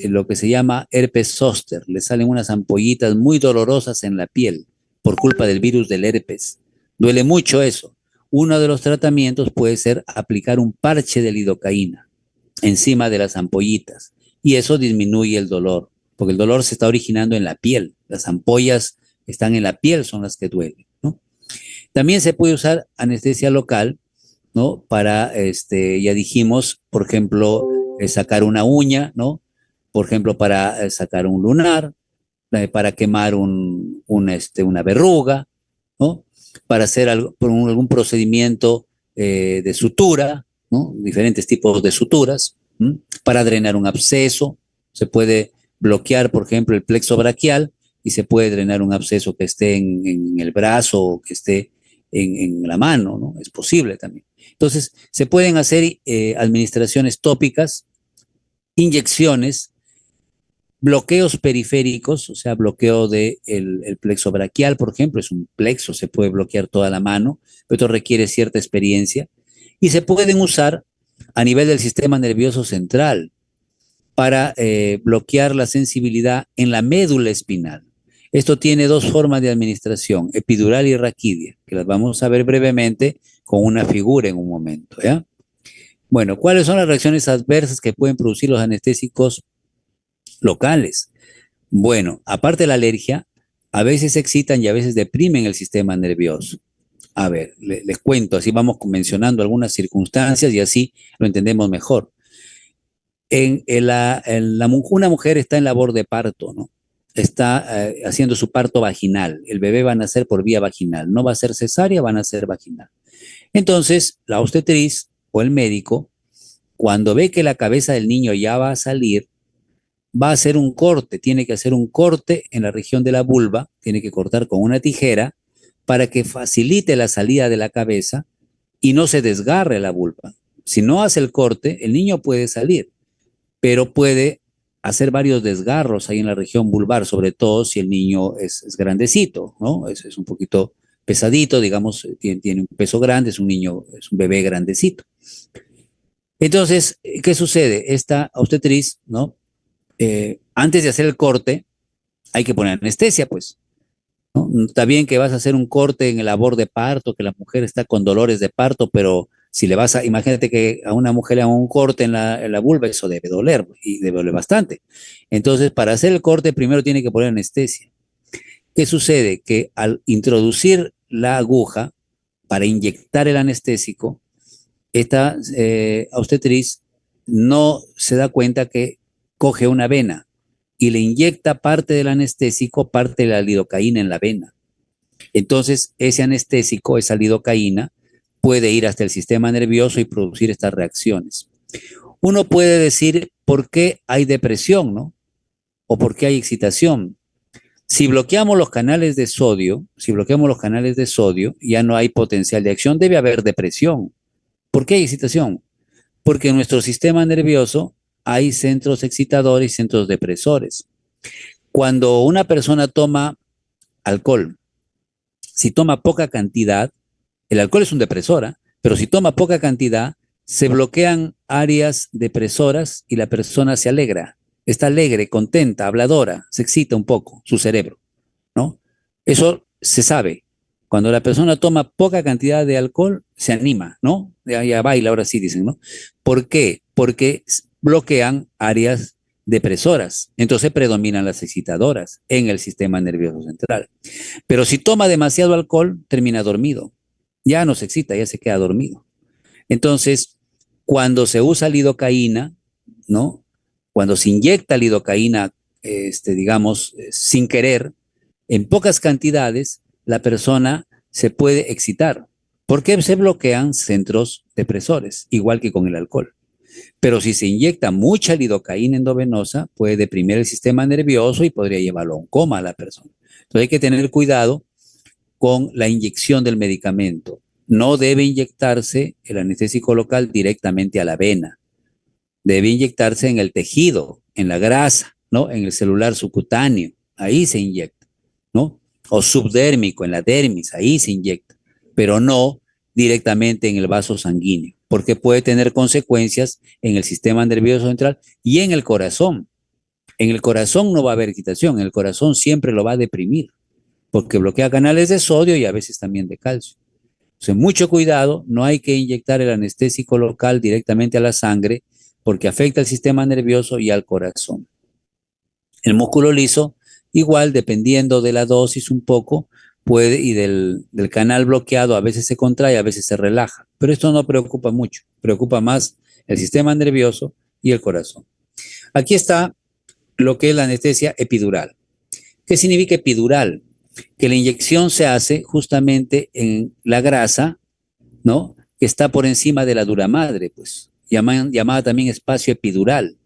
lo que se llama herpes zóster, le salen unas ampollitas muy dolorosas en la piel por culpa del virus del herpes. Duele mucho eso. Uno de los tratamientos puede ser aplicar un parche de lidocaína encima de las ampollitas y eso disminuye el dolor, porque el dolor se está originando en la piel. Las ampollas están en la piel, son las que duelen, ¿no? También se puede usar anestesia local, ¿no? Para, ya dijimos, por ejemplo, sacar una uña, ¿no? Por ejemplo, para sacar un lunar, para quemar una verruga, ¿no? Para hacer algún procedimiento de sutura, ¿no? Diferentes tipos de suturas, ¿m? Para drenar un absceso, se puede bloquear, por ejemplo, el plexo braquial y se puede drenar un absceso que esté en el brazo o que esté en la mano, ¿no? Es posible también. Entonces, se pueden hacer administraciones tópicas, inyecciones, bloqueos periféricos, o sea, bloqueo del el plexo braquial, por ejemplo, es un plexo, se puede bloquear toda la mano, pero esto requiere cierta experiencia, y se pueden usar a nivel del sistema nervioso central para bloquear la sensibilidad en la médula espinal. Esto tiene dos formas de administración, epidural y raquidia, que las vamos a ver brevemente con una figura en un momento, ¿ya? Bueno, ¿cuáles son las reacciones adversas que pueden producir los anestésicos locales? Bueno, aparte de la alergia, a veces excitan y a veces deprimen el sistema nervioso. A ver, les cuento, así vamos mencionando algunas circunstancias y así lo entendemos mejor. Una mujer está en labor de parto, ¿no? Está haciendo su parto vaginal. El bebé va a nacer por vía vaginal. No va a ser cesárea, van a ser vaginal. Entonces, la obstetriz o el médico, cuando ve que la cabeza del niño ya va a salir, va a hacer un corte, tiene que hacer un corte en la región de la vulva, tiene que cortar con una tijera para que facilite la salida de la cabeza y no se desgarre la vulva. Si no hace el corte, el niño puede salir, pero puede hacer varios desgarros ahí en la región vulvar, sobre todo si el niño es grandecito, ¿no? Es un poquito pesadito, digamos, tiene un peso grande, es un niño, es un bebé grandecito. Entonces, ¿qué sucede? Esta obstetriz, ¿no? Antes de hacer el corte, hay que poner anestesia, pues, ¿no? Está bien que vas a hacer un corte en el labor de parto, que la mujer está con dolores de parto, pero si le vas a, imagínate que a una mujer le hagan un corte en la vulva, eso debe doler y debe doler bastante. Entonces, para hacer el corte, primero tiene que poner anestesia. ¿Qué sucede? Que al introducir la aguja para inyectar el anestésico, esta obstetriz no se da cuenta que coge una vena y le inyecta parte del anestésico, parte de la lidocaína en la vena. Entonces, ese anestésico, esa lidocaína, puede ir hasta el sistema nervioso y producir estas reacciones. Uno puede decir por qué hay depresión, ¿no? O por qué hay excitación. Si bloqueamos los canales de sodio, ya no hay potencial de acción, debe haber depresión. ¿Por qué hay excitación? Porque en nuestro sistema nervioso hay centros excitadores y centros depresores. Cuando una persona toma alcohol, si toma poca cantidad, el alcohol es un depresor, ¿eh? Pero si toma poca cantidad, se bloquean áreas depresoras y la persona se alegra. Está alegre, contenta, habladora, se excita un poco su cerebro, ¿no? Eso se sabe. Cuando la persona toma poca cantidad de alcohol, se anima, ¿no? Ya baila, ahora sí dicen, ¿no? ¿Por qué? Porque bloquean áreas depresoras. Entonces predominan las excitadoras en el sistema nervioso central. Pero si toma demasiado alcohol, termina dormido. Ya no se excita, ya se queda dormido. Entonces, cuando se usa lidocaína, ¿no? Cuando se inyecta lidocaína, digamos, sin querer, en pocas cantidades, la persona se puede excitar, porque se bloquean centros depresores, igual que con el alcohol. Pero si se inyecta mucha lidocaína endovenosa, puede deprimir el sistema nervioso y podría llevarlo a un coma a la persona. Entonces hay que tener cuidado con la inyección del medicamento. No debe inyectarse el anestésico local directamente a la vena. Debe inyectarse en el tejido, en la grasa, ¿no? En el celular subcutáneo. Ahí se inyecta, ¿no? O subdérmico, en la dermis, ahí se inyecta. Pero no directamente en el vaso sanguíneo, porque puede tener consecuencias en el sistema nervioso central y en el corazón. En el corazón no va a haber excitación, en el corazón siempre lo va a deprimir, porque bloquea canales de sodio y a veces también de calcio. Entonces, mucho cuidado, no hay que inyectar el anestésico local directamente a la sangre porque afecta al sistema nervioso y al corazón. El músculo liso, igual, dependiendo de la dosis un poco, puede, y del canal bloqueado, a veces se contrae, a veces se relaja. Pero esto no preocupa mucho, preocupa más el sistema nervioso y el corazón. Aquí está lo que es la anestesia epidural. ¿Qué significa epidural? Que la inyección se hace justamente en la grasa, ¿no? Que está por encima de la dura madre, pues, llamada también espacio epidural,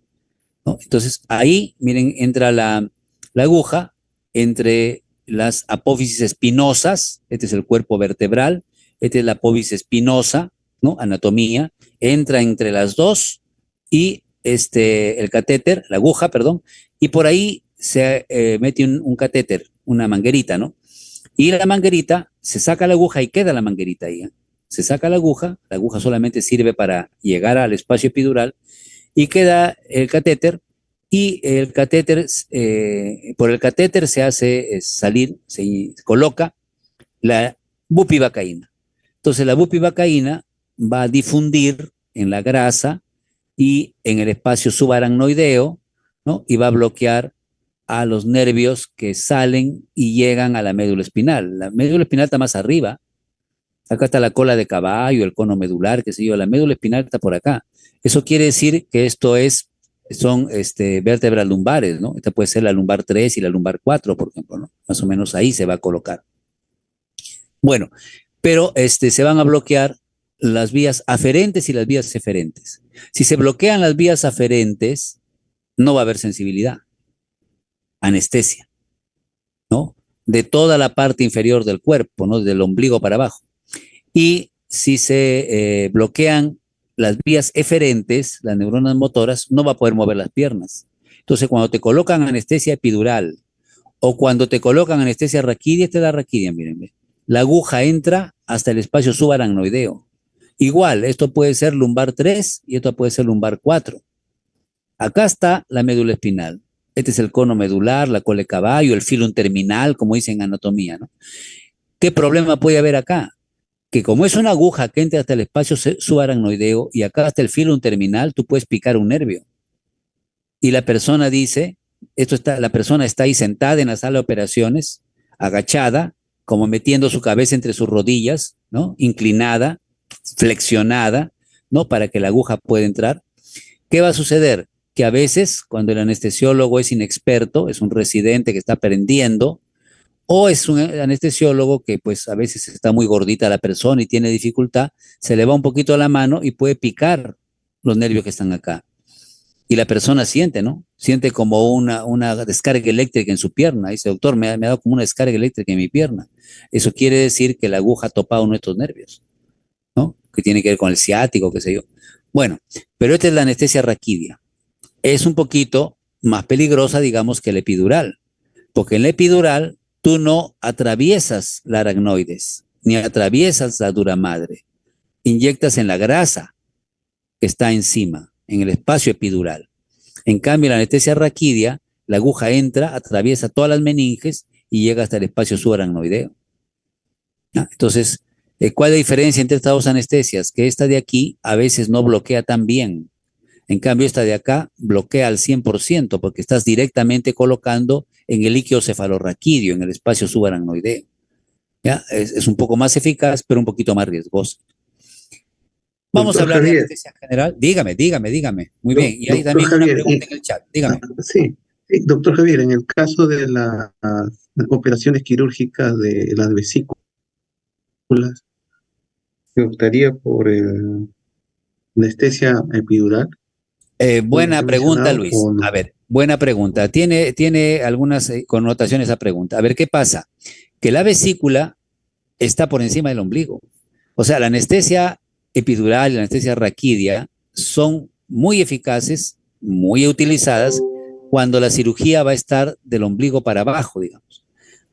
¿no? Entonces, ahí, miren, entra la aguja entre las apófisis espinosas, este es el cuerpo vertebral, este es la apófisis espinosa, ¿no? Anatomía, entra entre las dos y el catéter, la aguja, perdón, y por ahí se mete un catéter, una manguerita, ¿no? Y la manguerita, se saca la aguja y queda la manguerita ahí, ¿eh? Se saca la aguja solamente sirve para llegar al espacio epidural y queda el catéter y el catéter, por el catéter se hace salir, se coloca la bupivacaína. Entonces la bupivacaína va a difundir en la grasa y en el espacio subaracnoideo, ¿no? Y va a bloquear a los nervios que salen y llegan a la médula espinal. La médula espinal está más arriba. Acá está la cola de caballo, el cono medular, qué sé yo. La médula espinal está por acá. Eso quiere decir que son vértebras lumbares, ¿no? Esta puede ser la lumbar 3 y la lumbar 4, por ejemplo, ¿no? Más o menos ahí se va a colocar. Bueno, pero se van a bloquear las vías aferentes y las vías eferentes. Si se bloquean las vías aferentes, no va a haber sensibilidad, anestesia, ¿no? De toda la parte inferior del cuerpo, ¿no? Del ombligo para abajo. Y si se bloquean las vías eferentes, las neuronas motoras, no va a poder mover las piernas. Entonces, cuando te colocan anestesia epidural o cuando te colocan anestesia raquídea, esta es la raquídea, miren, la aguja entra hasta el espacio subaracnoideo. Igual, esto puede ser lumbar 3 y esto puede ser lumbar 4. Acá está la médula espinal. Este es el cono medular, la cola de caballo, el filum terminal, como dicen en anatomía, ¿no? ¿Qué problema puede haber acá? Que como es una aguja que entra hasta el espacio subaracnoideo y acá hasta el filum terminal, tú puedes picar un nervio. Y la persona dice, la persona está ahí sentada en la sala de operaciones, agachada, como metiendo su cabeza entre sus rodillas, ¿no? Inclinada, flexionada, ¿no? Para que la aguja pueda entrar. ¿Qué va a suceder? que a veces cuando el anestesiólogo es inexperto, es un residente que está aprendiendo, o es un anestesiólogo que pues a veces está muy gordita la persona y tiene dificultad, se le va un poquito la mano y puede picar los nervios que están acá. Y la persona siente, ¿no? Siente como una descarga eléctrica en su pierna. Dice, doctor, me ha dado como una descarga eléctrica en mi pierna. Eso quiere decir que la aguja ha topado nuestros nervios, ¿no? Que tiene que ver con el ciático, qué sé yo. Bueno, pero esta es la anestesia raquídea. Es un poquito más peligrosa, digamos, que la epidural, porque en la epidural tú no atraviesas la aracnoides, ni atraviesas la dura madre. Inyectas en la grasa que está encima, en el espacio epidural. En cambio, la anestesia raquídea, la aguja entra, atraviesa todas las meninges y llega hasta el espacio subaracnoideo. ¿No? Entonces, ¿cuál es la diferencia entre estas dos anestesias? Que esta de aquí a veces no bloquea tan bien. En cambio, esta de acá bloquea al 100% porque estás directamente colocando en el líquido cefalorraquídeo, en el espacio subaracnoideo. ¿Ya? Es un poco más eficaz, pero un poquito más riesgoso. Vamos a Doctor hablar de Javier, anestesia general. Dígame. Muy bien. Y hay doctor también una Javier, pregunta en el chat. Dígame. sí, sí, doctor Javier, en el caso de las operaciones quirúrgicas de las vesículas, me optaría por anestesia epidural, como les Buena he pregunta, mencionado, Luis. o A no. ver, buena pregunta. Tiene algunas connotaciones esa pregunta. A ver, ¿qué pasa? Que la vesícula está por encima del ombligo. O sea, la anestesia epidural y la anestesia raquídea son muy eficaces, muy utilizadas cuando la cirugía va a estar del ombligo para abajo, digamos.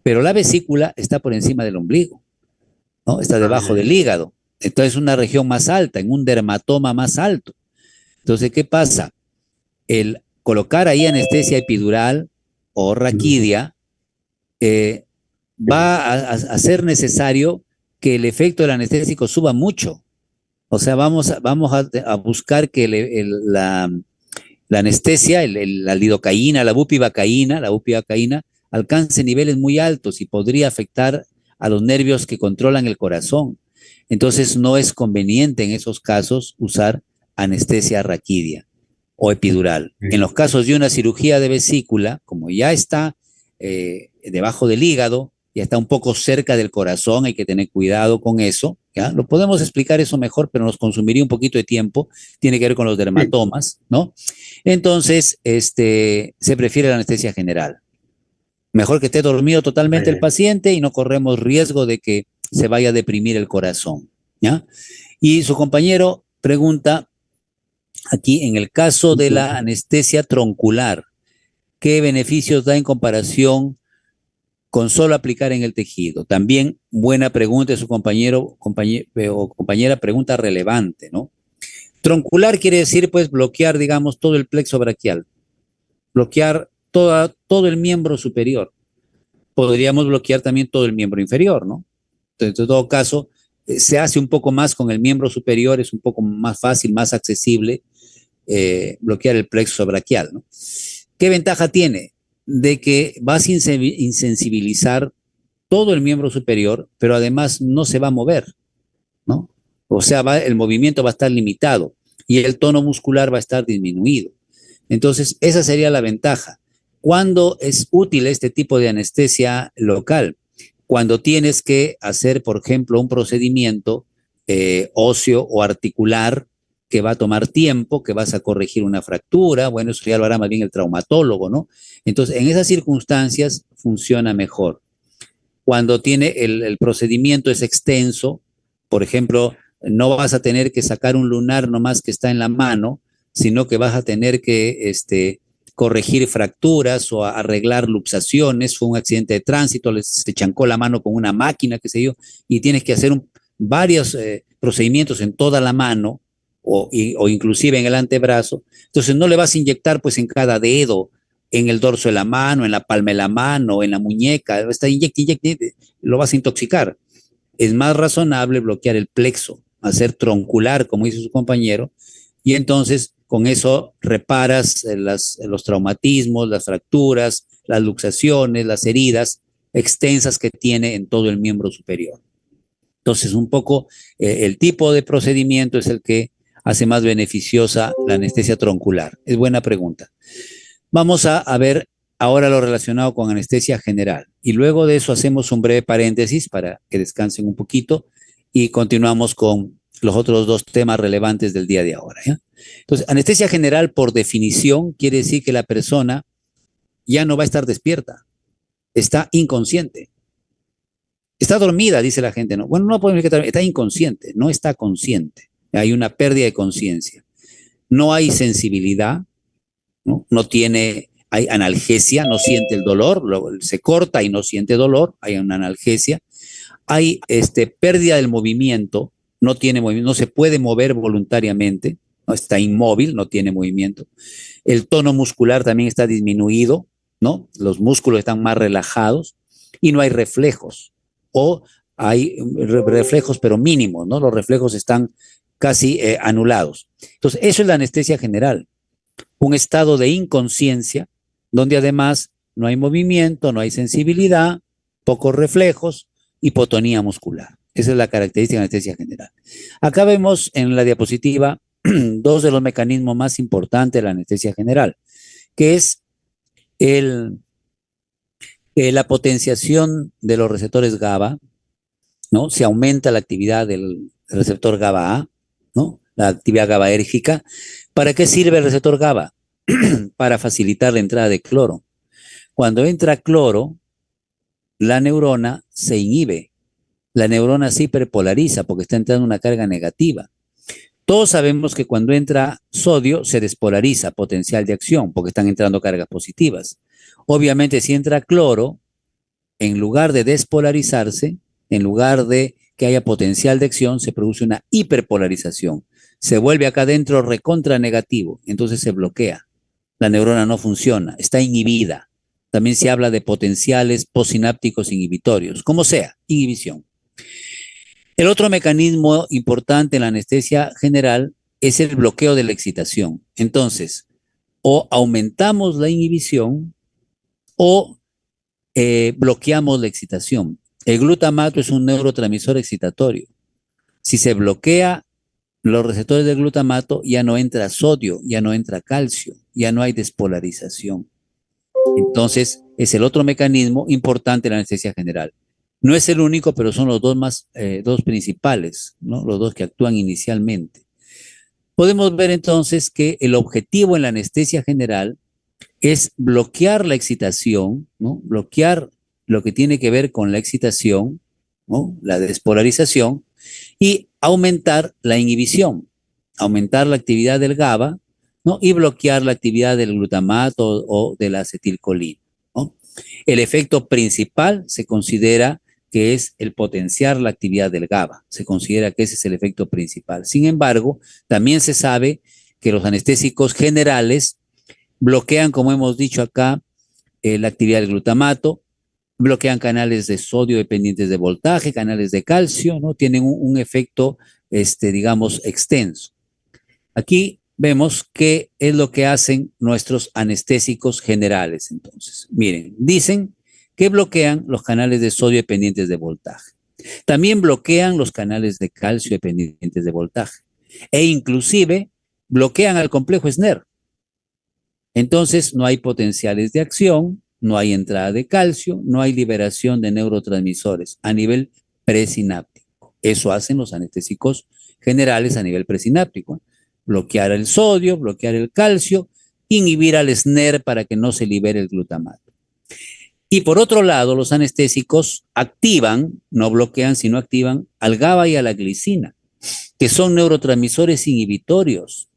Pero la vesícula está por encima del ombligo, ¿no? Está Ah, ya, debajo del ya. hígado. Entonces es una región más alta, en un dermatoma más alto. Entonces, ¿qué pasa? El colocar ahí anestesia epidural o Ujú. raquídea va a ser necesario que el efecto del anestésico suba mucho. O sea, vamos a buscar que la anestesia, la lidocaína, la bupivacaína, alcance niveles muy altos y podría afectar a los nervios que controlan el corazón. Entonces, no es conveniente en esos casos usar anestesia raquídea o epidural. En los casos de una cirugía de vesícula, como ya está debajo del hígado, ya está un poco cerca del corazón, hay que tener cuidado con eso, ¿ya? Lo podemos explicar eso mejor, pero nos consumiría un poquito de tiempo, tiene que ver con los Sí, dermatomas, ¿no? Entonces, se prefiere la anestesia general. Mejor que esté dormido ah, totalmente el ya. paciente y no corremos riesgo de que se vaya a deprimir el corazón, ¿ya? Y su compañero pregunta aquí, en el caso de la anestesia troncular, ¿qué beneficios da en comparación con solo aplicar en el tejido? También buena pregunta de su o compañera, pregunta relevante, ¿no? Troncular quiere decir, pues, bloquear, digamos, todo el plexo braquial, bloquear todo el miembro superior. Podríamos bloquear también todo el miembro inferior, ¿no? Entonces, en todo caso, se hace un poco más con el miembro superior, es un poco más fácil, más accesible bloquear el plexo braquial, ¿no? ¿Qué ventaja tiene? De que vas a insensibilizar todo el miembro superior, pero además no se va a mover, ¿no? O sea, el movimiento va a estar limitado y el tono muscular va a estar disminuido. Entonces, esa sería la ventaja. ¿Cuándo es útil este tipo de anestesia local? Cuando tienes que hacer, por ejemplo, un procedimiento óseo o articular que va a tomar tiempo, que vas a corregir una fractura, bueno, eso ya lo hará más bien el traumatólogo, ¿no? Entonces, en esas circunstancias funciona mejor. Cuando tiene el procedimiento es extenso, por ejemplo, no vas a tener que sacar un lunar nomás que está en la mano, sino que vas a tener que corregir fracturas o arreglar luxaciones, fue un accidente de tránsito, se chancó la mano con una máquina, qué sé yo, y tienes que hacer varios procedimientos en toda la mano o inclusive en el antebrazo, entonces no le vas a inyectar pues en cada dedo, en el dorso de la mano, en la palma de la mano, en la muñeca, está inyecte, lo vas a intoxicar. Es más razonable bloquear el plexo, hacer troncular, como dice su compañero, y entonces con eso reparas los traumatismos, las fracturas, las luxaciones, las heridas extensas que tiene en todo el miembro superior. Entonces, un poco el tipo de procedimiento es el que hace más beneficiosa la anestesia troncular? Es buena pregunta. Vamos a ver ahora lo relacionado con anestesia general y luego de eso hacemos un breve paréntesis para que descansen un poquito y continuamos con los otros dos temas relevantes del día de ahora, ¿ya? Entonces, anestesia general por definición quiere decir que la persona ya no va a estar despierta, está inconsciente. Está dormida, dice la gente, ¿no? Bueno, no podemos decir que está inconsciente, no está consciente. Hay una pérdida de conciencia. No hay sensibilidad, ¿no? No tiene, hay analgesia, no siente el dolor, luego se corta y no siente dolor, hay una analgesia. Hay pérdida del movimiento, no tiene movimiento, no se puede mover voluntariamente, no está inmóvil, no tiene movimiento. El tono muscular también está disminuido, ¿no? Los músculos están más relajados y no hay reflejos o hay reflejos pero mínimos, ¿no? Los reflejos están casi anulados. Entonces, eso es la anestesia general, un estado de inconsciencia donde además no hay movimiento, no hay sensibilidad, pocos reflejos, hipotonía muscular. Esa es la característica de anestesia general. Acá vemos en la diapositiva dos de los mecanismos más importantes de la anestesia general, que es la potenciación de los receptores GABA, ¿no? Se aumenta la actividad del receptor GABA-A, ¿no? La actividad GABAérgica. ¿Para qué sirve el receptor GABA? Para facilitar la entrada de cloro. Cuando entra cloro, la neurona se inhibe, la neurona se hiperpolariza porque está entrando una carga negativa. Todos sabemos que cuando entra sodio se despolariza, potencial de acción, porque están entrando cargas positivas. Obviamente, si entra cloro, en lugar de despolarizarse, en lugar de que haya potencial de acción, se produce una hiperpolarización. Se vuelve acá adentro recontra negativo, entonces se bloquea. La neurona no funciona, está inhibida. También se habla de potenciales postsinápticos inhibitorios, como sea, inhibición. El otro mecanismo importante en la anestesia general es el bloqueo de la excitación. Entonces, o aumentamos la inhibición o bloqueamos la excitación. El glutamato es un neurotransmisor excitatorio. Si se bloquea los receptores del glutamato, ya no entra sodio, ya no entra calcio, ya no hay despolarización. Entonces, es el otro mecanismo importante en la anestesia general. No es el único, pero son los dos principales, ¿no? Los dos que actúan inicialmente. Podemos ver entonces que el objetivo en la anestesia general es bloquear la excitación, ¿no? Bloquear lo que tiene que ver con la excitación, ¿no? La despolarización, y aumentar la inhibición, aumentar la actividad del GABA, ¿no? Y bloquear la actividad del glutamato o de la acetilcolina, ¿no? El efecto principal se considera que es el potenciar la actividad del GABA, se considera que ese es el efecto principal. Sin embargo, también se sabe que los anestésicos generales bloquean, como hemos dicho acá, la actividad del glutamato, bloquean canales de sodio dependientes de voltaje, canales de calcio, ¿no? Tienen un efecto, digamos, extenso. Aquí vemos qué es lo que hacen nuestros anestésicos generales, entonces. Miren, dicen que bloquean los canales de sodio dependientes de voltaje. También bloquean los canales de calcio dependientes de voltaje. E inclusive bloquean al complejo SNER. Entonces no hay potenciales de acción, no hay entrada de calcio, no hay liberación de neurotransmisores a nivel presináptico. Eso hacen los anestésicos generales a nivel presináptico. Bloquear el sodio, bloquear el calcio, inhibir al SNER para que no se libere el glutamato. Y por otro lado, los anestésicos activan, no bloquean, sino activan al GABA y a la glicina, que son neurotransmisores inhibitorios.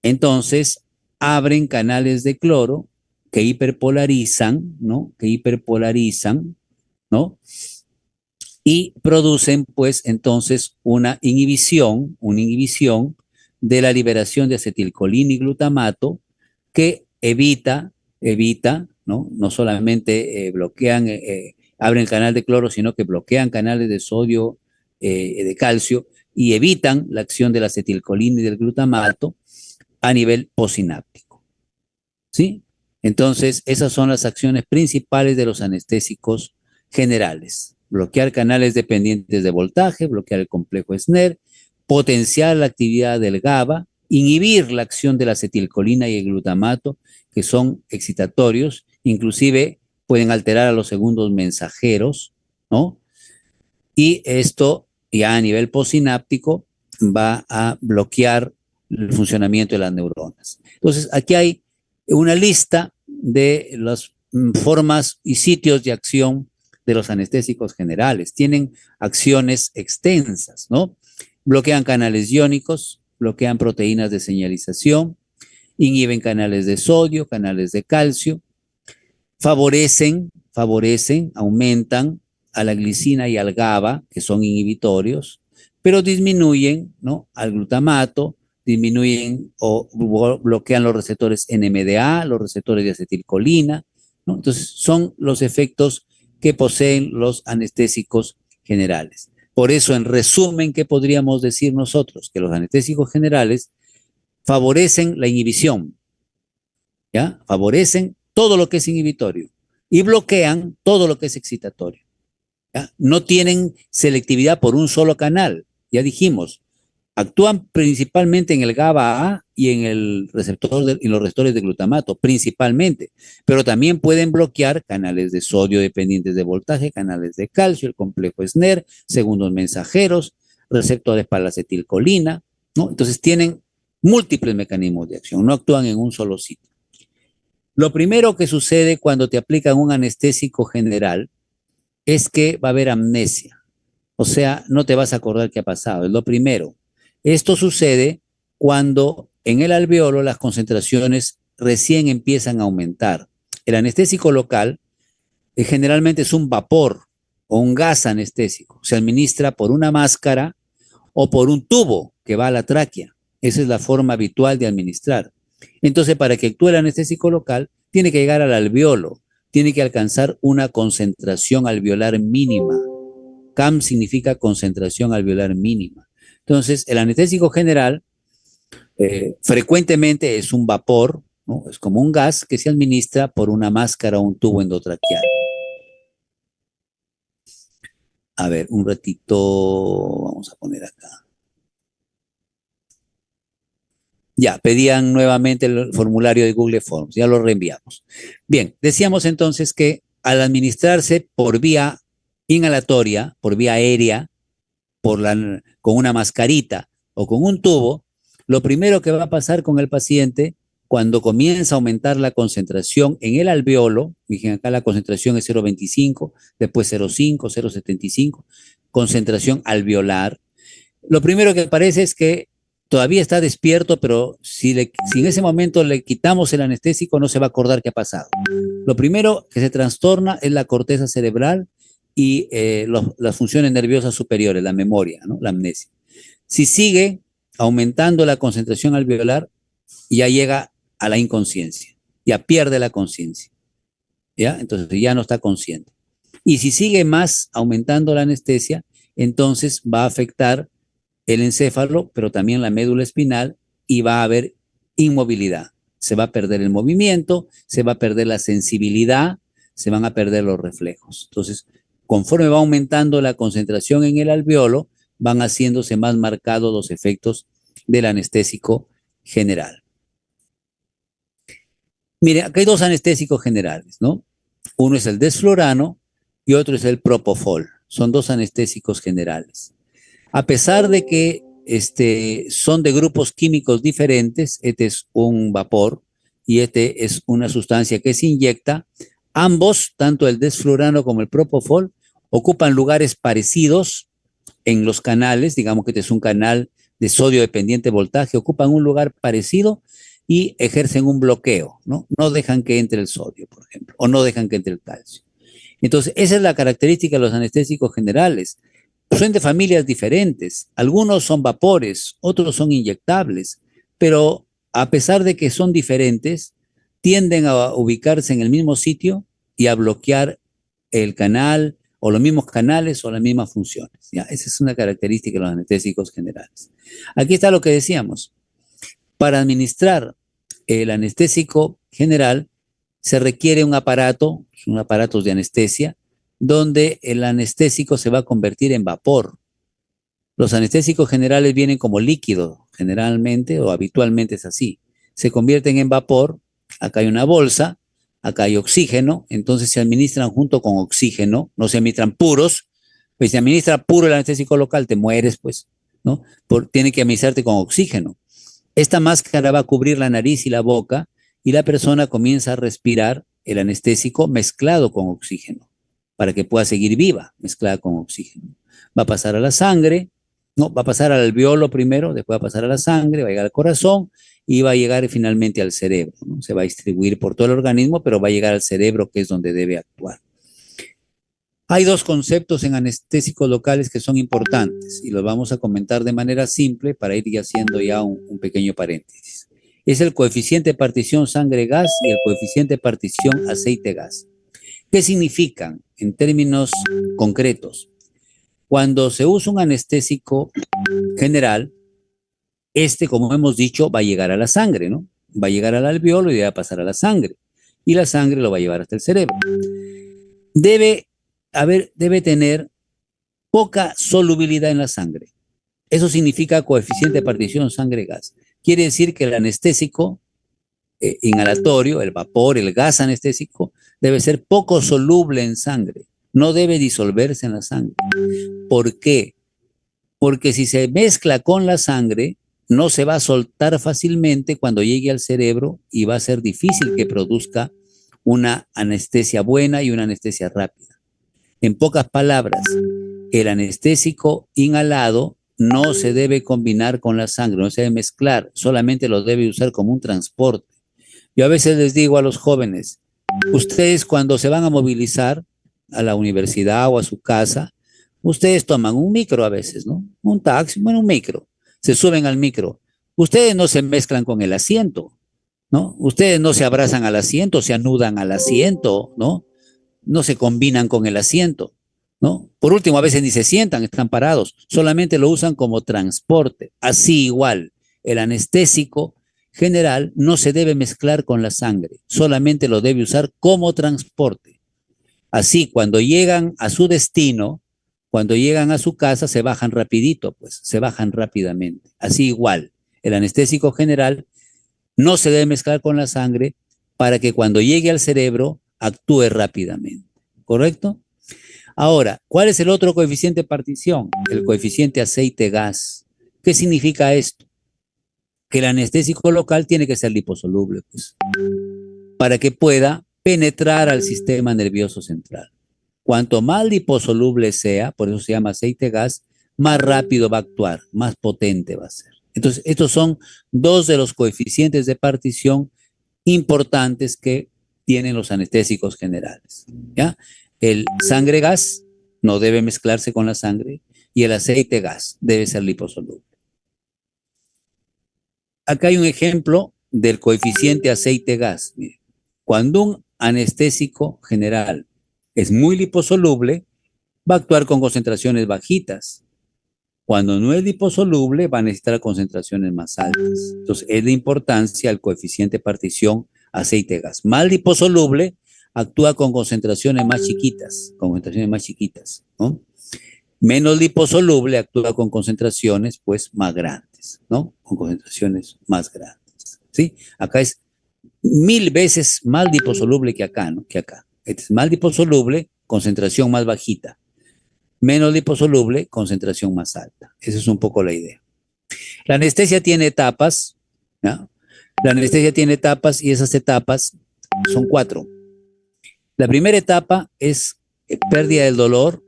Entonces, abren canales de cloro que hiperpolarizan, ¿no? ¿No? Y producen, pues, entonces una inhibición de la liberación de acetilcolina y glutamato que evita, ¿no? No solamente abren el canal de cloro, sino que bloquean canales de sodio, de calcio, y evitan la acción de la acetilcolina y del glutamato a nivel postsináptico. ¿Sí? Entonces, esas son las acciones principales de los anestésicos generales. Bloquear canales dependientes de voltaje, bloquear el complejo SNER, potenciar la actividad del GABA, inhibir la acción de la acetilcolina y el glutamato, que son excitatorios, inclusive pueden alterar a los segundos mensajeros, ¿no? Y esto ya a nivel postsináptico va a bloquear el funcionamiento de las neuronas. Entonces, aquí hay una lista de las formas y sitios de acción de los anestésicos generales. Tienen acciones extensas, ¿no? Bloquean canales iónicos, bloquean proteínas de señalización, inhiben canales de sodio, canales de calcio, aumentan a la glicina y al GABA, que son inhibitorios, pero disminuyen, ¿no?, al glutamato, disminuyen o bloquean los receptores NMDA, los receptores de acetilcolina, ¿no? Entonces, son los efectos que poseen los anestésicos generales. Por eso, en resumen, ¿qué podríamos decir nosotros? Que los anestésicos generales favorecen la inhibición, ¿ya? Favorecen todo lo que es inhibitorio y bloquean todo lo que es excitatorio, ¿ya? No tienen selectividad por un solo canal, ya dijimos, actúan principalmente en el GABA-A y en el receptor y los receptores de glutamato, principalmente, pero también pueden bloquear canales de sodio dependientes de voltaje, canales de calcio, el complejo SNER, segundos mensajeros, receptores para la acetilcolina, ¿no? Entonces tienen múltiples mecanismos de acción, no actúan en un solo sitio. Lo primero que sucede cuando te aplican un anestésico general es que va a haber amnesia, o sea, no te vas a acordar qué ha pasado, es lo primero. Esto sucede cuando en el alveolo las concentraciones recién empiezan a aumentar. El anestésico local generalmente es un vapor o un gas anestésico, se administra por una máscara o por un tubo que va a la tráquea. Esa es la forma habitual de administrar. Entonces, para que actúe el anestésico local, tiene que llegar al alveolo, tiene que alcanzar una concentración alveolar mínima. CAM significa concentración alveolar mínima. Entonces, el anestésico general frecuentemente es un vapor, ¿no? Es como un gas que se administra por una máscara o un tubo endotraqueal. A ver, un ratito, vamos a poner acá. Ya, pedían nuevamente el formulario de Google Forms, ya lo reenviamos. Bien, decíamos entonces que al administrarse por vía inhalatoria, por vía aérea, con una mascarita o con un tubo, lo primero que va a pasar con el paciente cuando comienza a aumentar la concentración en el alveolo, dije acá la concentración es 0,25, después 0,5, 0,75, concentración alveolar. Lo primero que aparece es que todavía está despierto, pero si en ese momento le quitamos el anestésico, no se va a acordar qué ha pasado. Lo primero que se trastorna es la corteza cerebral y las funciones nerviosas superiores, la memoria, ¿no?, la amnesia. Si sigue aumentando la concentración alveolar, ya llega a la inconsciencia, ya pierde la conciencia, ¿ya? Entonces ya no está consciente. Y si sigue más aumentando la anestesia, entonces va a afectar el encéfalo, pero también la médula espinal, y va a haber inmovilidad. Se va a perder el movimiento, se va a perder la sensibilidad, se van a perder los reflejos. Entonces, conforme va aumentando la concentración en el alveolo, van haciéndose más marcados los efectos del anestésico general. Mire, acá hay dos anestésicos generales, ¿no? Uno es el desflurano y otro es el propofol. Son dos anestésicos generales. A pesar de que son de grupos químicos diferentes, este es un vapor y este es una sustancia que se inyecta, ambos, tanto el desflurano como el propofol, ocupan lugares parecidos en los canales, digamos que este es un canal de sodio dependiente voltaje, ocupan un lugar parecido y ejercen un bloqueo, ¿no? No dejan que entre el sodio, por ejemplo, o no dejan que entre el calcio. Entonces, esa es la característica de los anestésicos generales. Son de familias diferentes. Algunos son vapores, otros son inyectables, pero a pesar de que son diferentes, tienden a ubicarse en el mismo sitio y a bloquear el canal o los mismos canales o las mismas funciones. ¿Ya? Esa es una característica de los anestésicos generales. Aquí está lo que decíamos. Para administrar el anestésico general se requiere un aparato, son aparatos de anestesia, donde el anestésico se va a convertir en vapor. Los anestésicos generales vienen como líquido, generalmente o habitualmente es así. Se convierten en vapor, acá hay una bolsa, acá hay oxígeno, entonces se administran junto con oxígeno, no se administran puros, pues si administra puro el anestésico local, te mueres, pues, ¿no? Tiene que administrarte con oxígeno. Esta máscara va a cubrir la nariz y la boca y la persona comienza a respirar el anestésico mezclado con oxígeno para que pueda seguir viva, mezclada con oxígeno. Va a pasar a la sangre, no, va a pasar al alveolo primero, después va a pasar a la sangre, va a llegar al corazón y va a llegar finalmente al cerebro, ¿no? Se va a distribuir por todo el organismo, pero va a llegar al cerebro, que es donde debe actuar. Hay dos conceptos en anestésicos locales que son importantes y los vamos a comentar de manera simple para ir haciendo ya un pequeño paréntesis. Es el coeficiente de partición sangre-gas y el coeficiente de partición aceite-gas. ¿Qué significan en términos concretos? Cuando se usa un anestésico general, como hemos dicho, va a llegar a la sangre, ¿no? Va a llegar al alveolo y va a pasar a la sangre. Y la sangre lo va a llevar hasta el cerebro. Debe tener poca solubilidad en la sangre. Eso significa coeficiente de partición sangre-gas. Quiere decir que el anestésico inhalatorio, el vapor, el gas anestésico, debe ser poco soluble en sangre. No debe disolverse en la sangre. ¿Por qué? Porque si se mezcla con la sangre, no se va a soltar fácilmente cuando llegue al cerebro y va a ser difícil que produzca una anestesia buena y una anestesia rápida. En pocas palabras, el anestésico inhalado no se debe combinar con la sangre, no se debe mezclar, solamente lo debe usar como un transporte. Yo a veces les digo a los jóvenes, ustedes cuando se van a movilizar a la universidad o a su casa, ustedes toman un micro a veces, ¿no? Un taxi, bueno, un micro. Se suben al micro. Ustedes no se mezclan con el asiento, ¿no? Ustedes no se abrazan al asiento, se anudan al asiento, ¿no? No se combinan con el asiento, ¿no? Por último, a veces ni se sientan, están parados, solamente lo usan como transporte. Así igual, el anestésico general no se debe mezclar con la sangre, solamente lo debe usar como transporte. Así, cuando llegan a su destino, cuando llegan a su casa, se bajan rapidito, pues, se bajan rápidamente. Así igual, el anestésico general no se debe mezclar con la sangre para que cuando llegue al cerebro actúe rápidamente, ¿correcto? Ahora, ¿cuál es el otro coeficiente de partición? El coeficiente aceite-gas. ¿Qué significa esto? Que el anestésico local tiene que ser liposoluble, pues, para que pueda penetrar al sistema nervioso central. Cuanto más liposoluble sea, por eso se llama aceite-gas, más rápido va a actuar, más potente va a ser. Entonces, estos son dos de los coeficientes de partición importantes que tienen los anestésicos generales, ¿ya? El sangre-gas no debe mezclarse con la sangre y el aceite-gas debe ser liposoluble. Acá hay un ejemplo del coeficiente aceite-gas. Cuando un anestésico general es muy liposoluble, va a actuar con concentraciones bajitas. Cuando no es liposoluble, va a necesitar concentraciones más altas. Entonces, es de importancia el coeficiente de partición aceite-gas. Más liposoluble, actúa con concentraciones más chiquitas, ¿no? Menos liposoluble, actúa con concentraciones, pues, más grandes, ¿no? Con concentraciones más grandes, ¿sí? Acá es 1000 veces más liposoluble que acá, ¿no? Que acá. Este es más liposoluble, concentración más bajita. Menos liposoluble, concentración más alta. Esa es un poco la idea. La anestesia tiene etapas, ¿no? La anestesia tiene etapas y esas etapas son 4. La primera etapa es pérdida del dolor,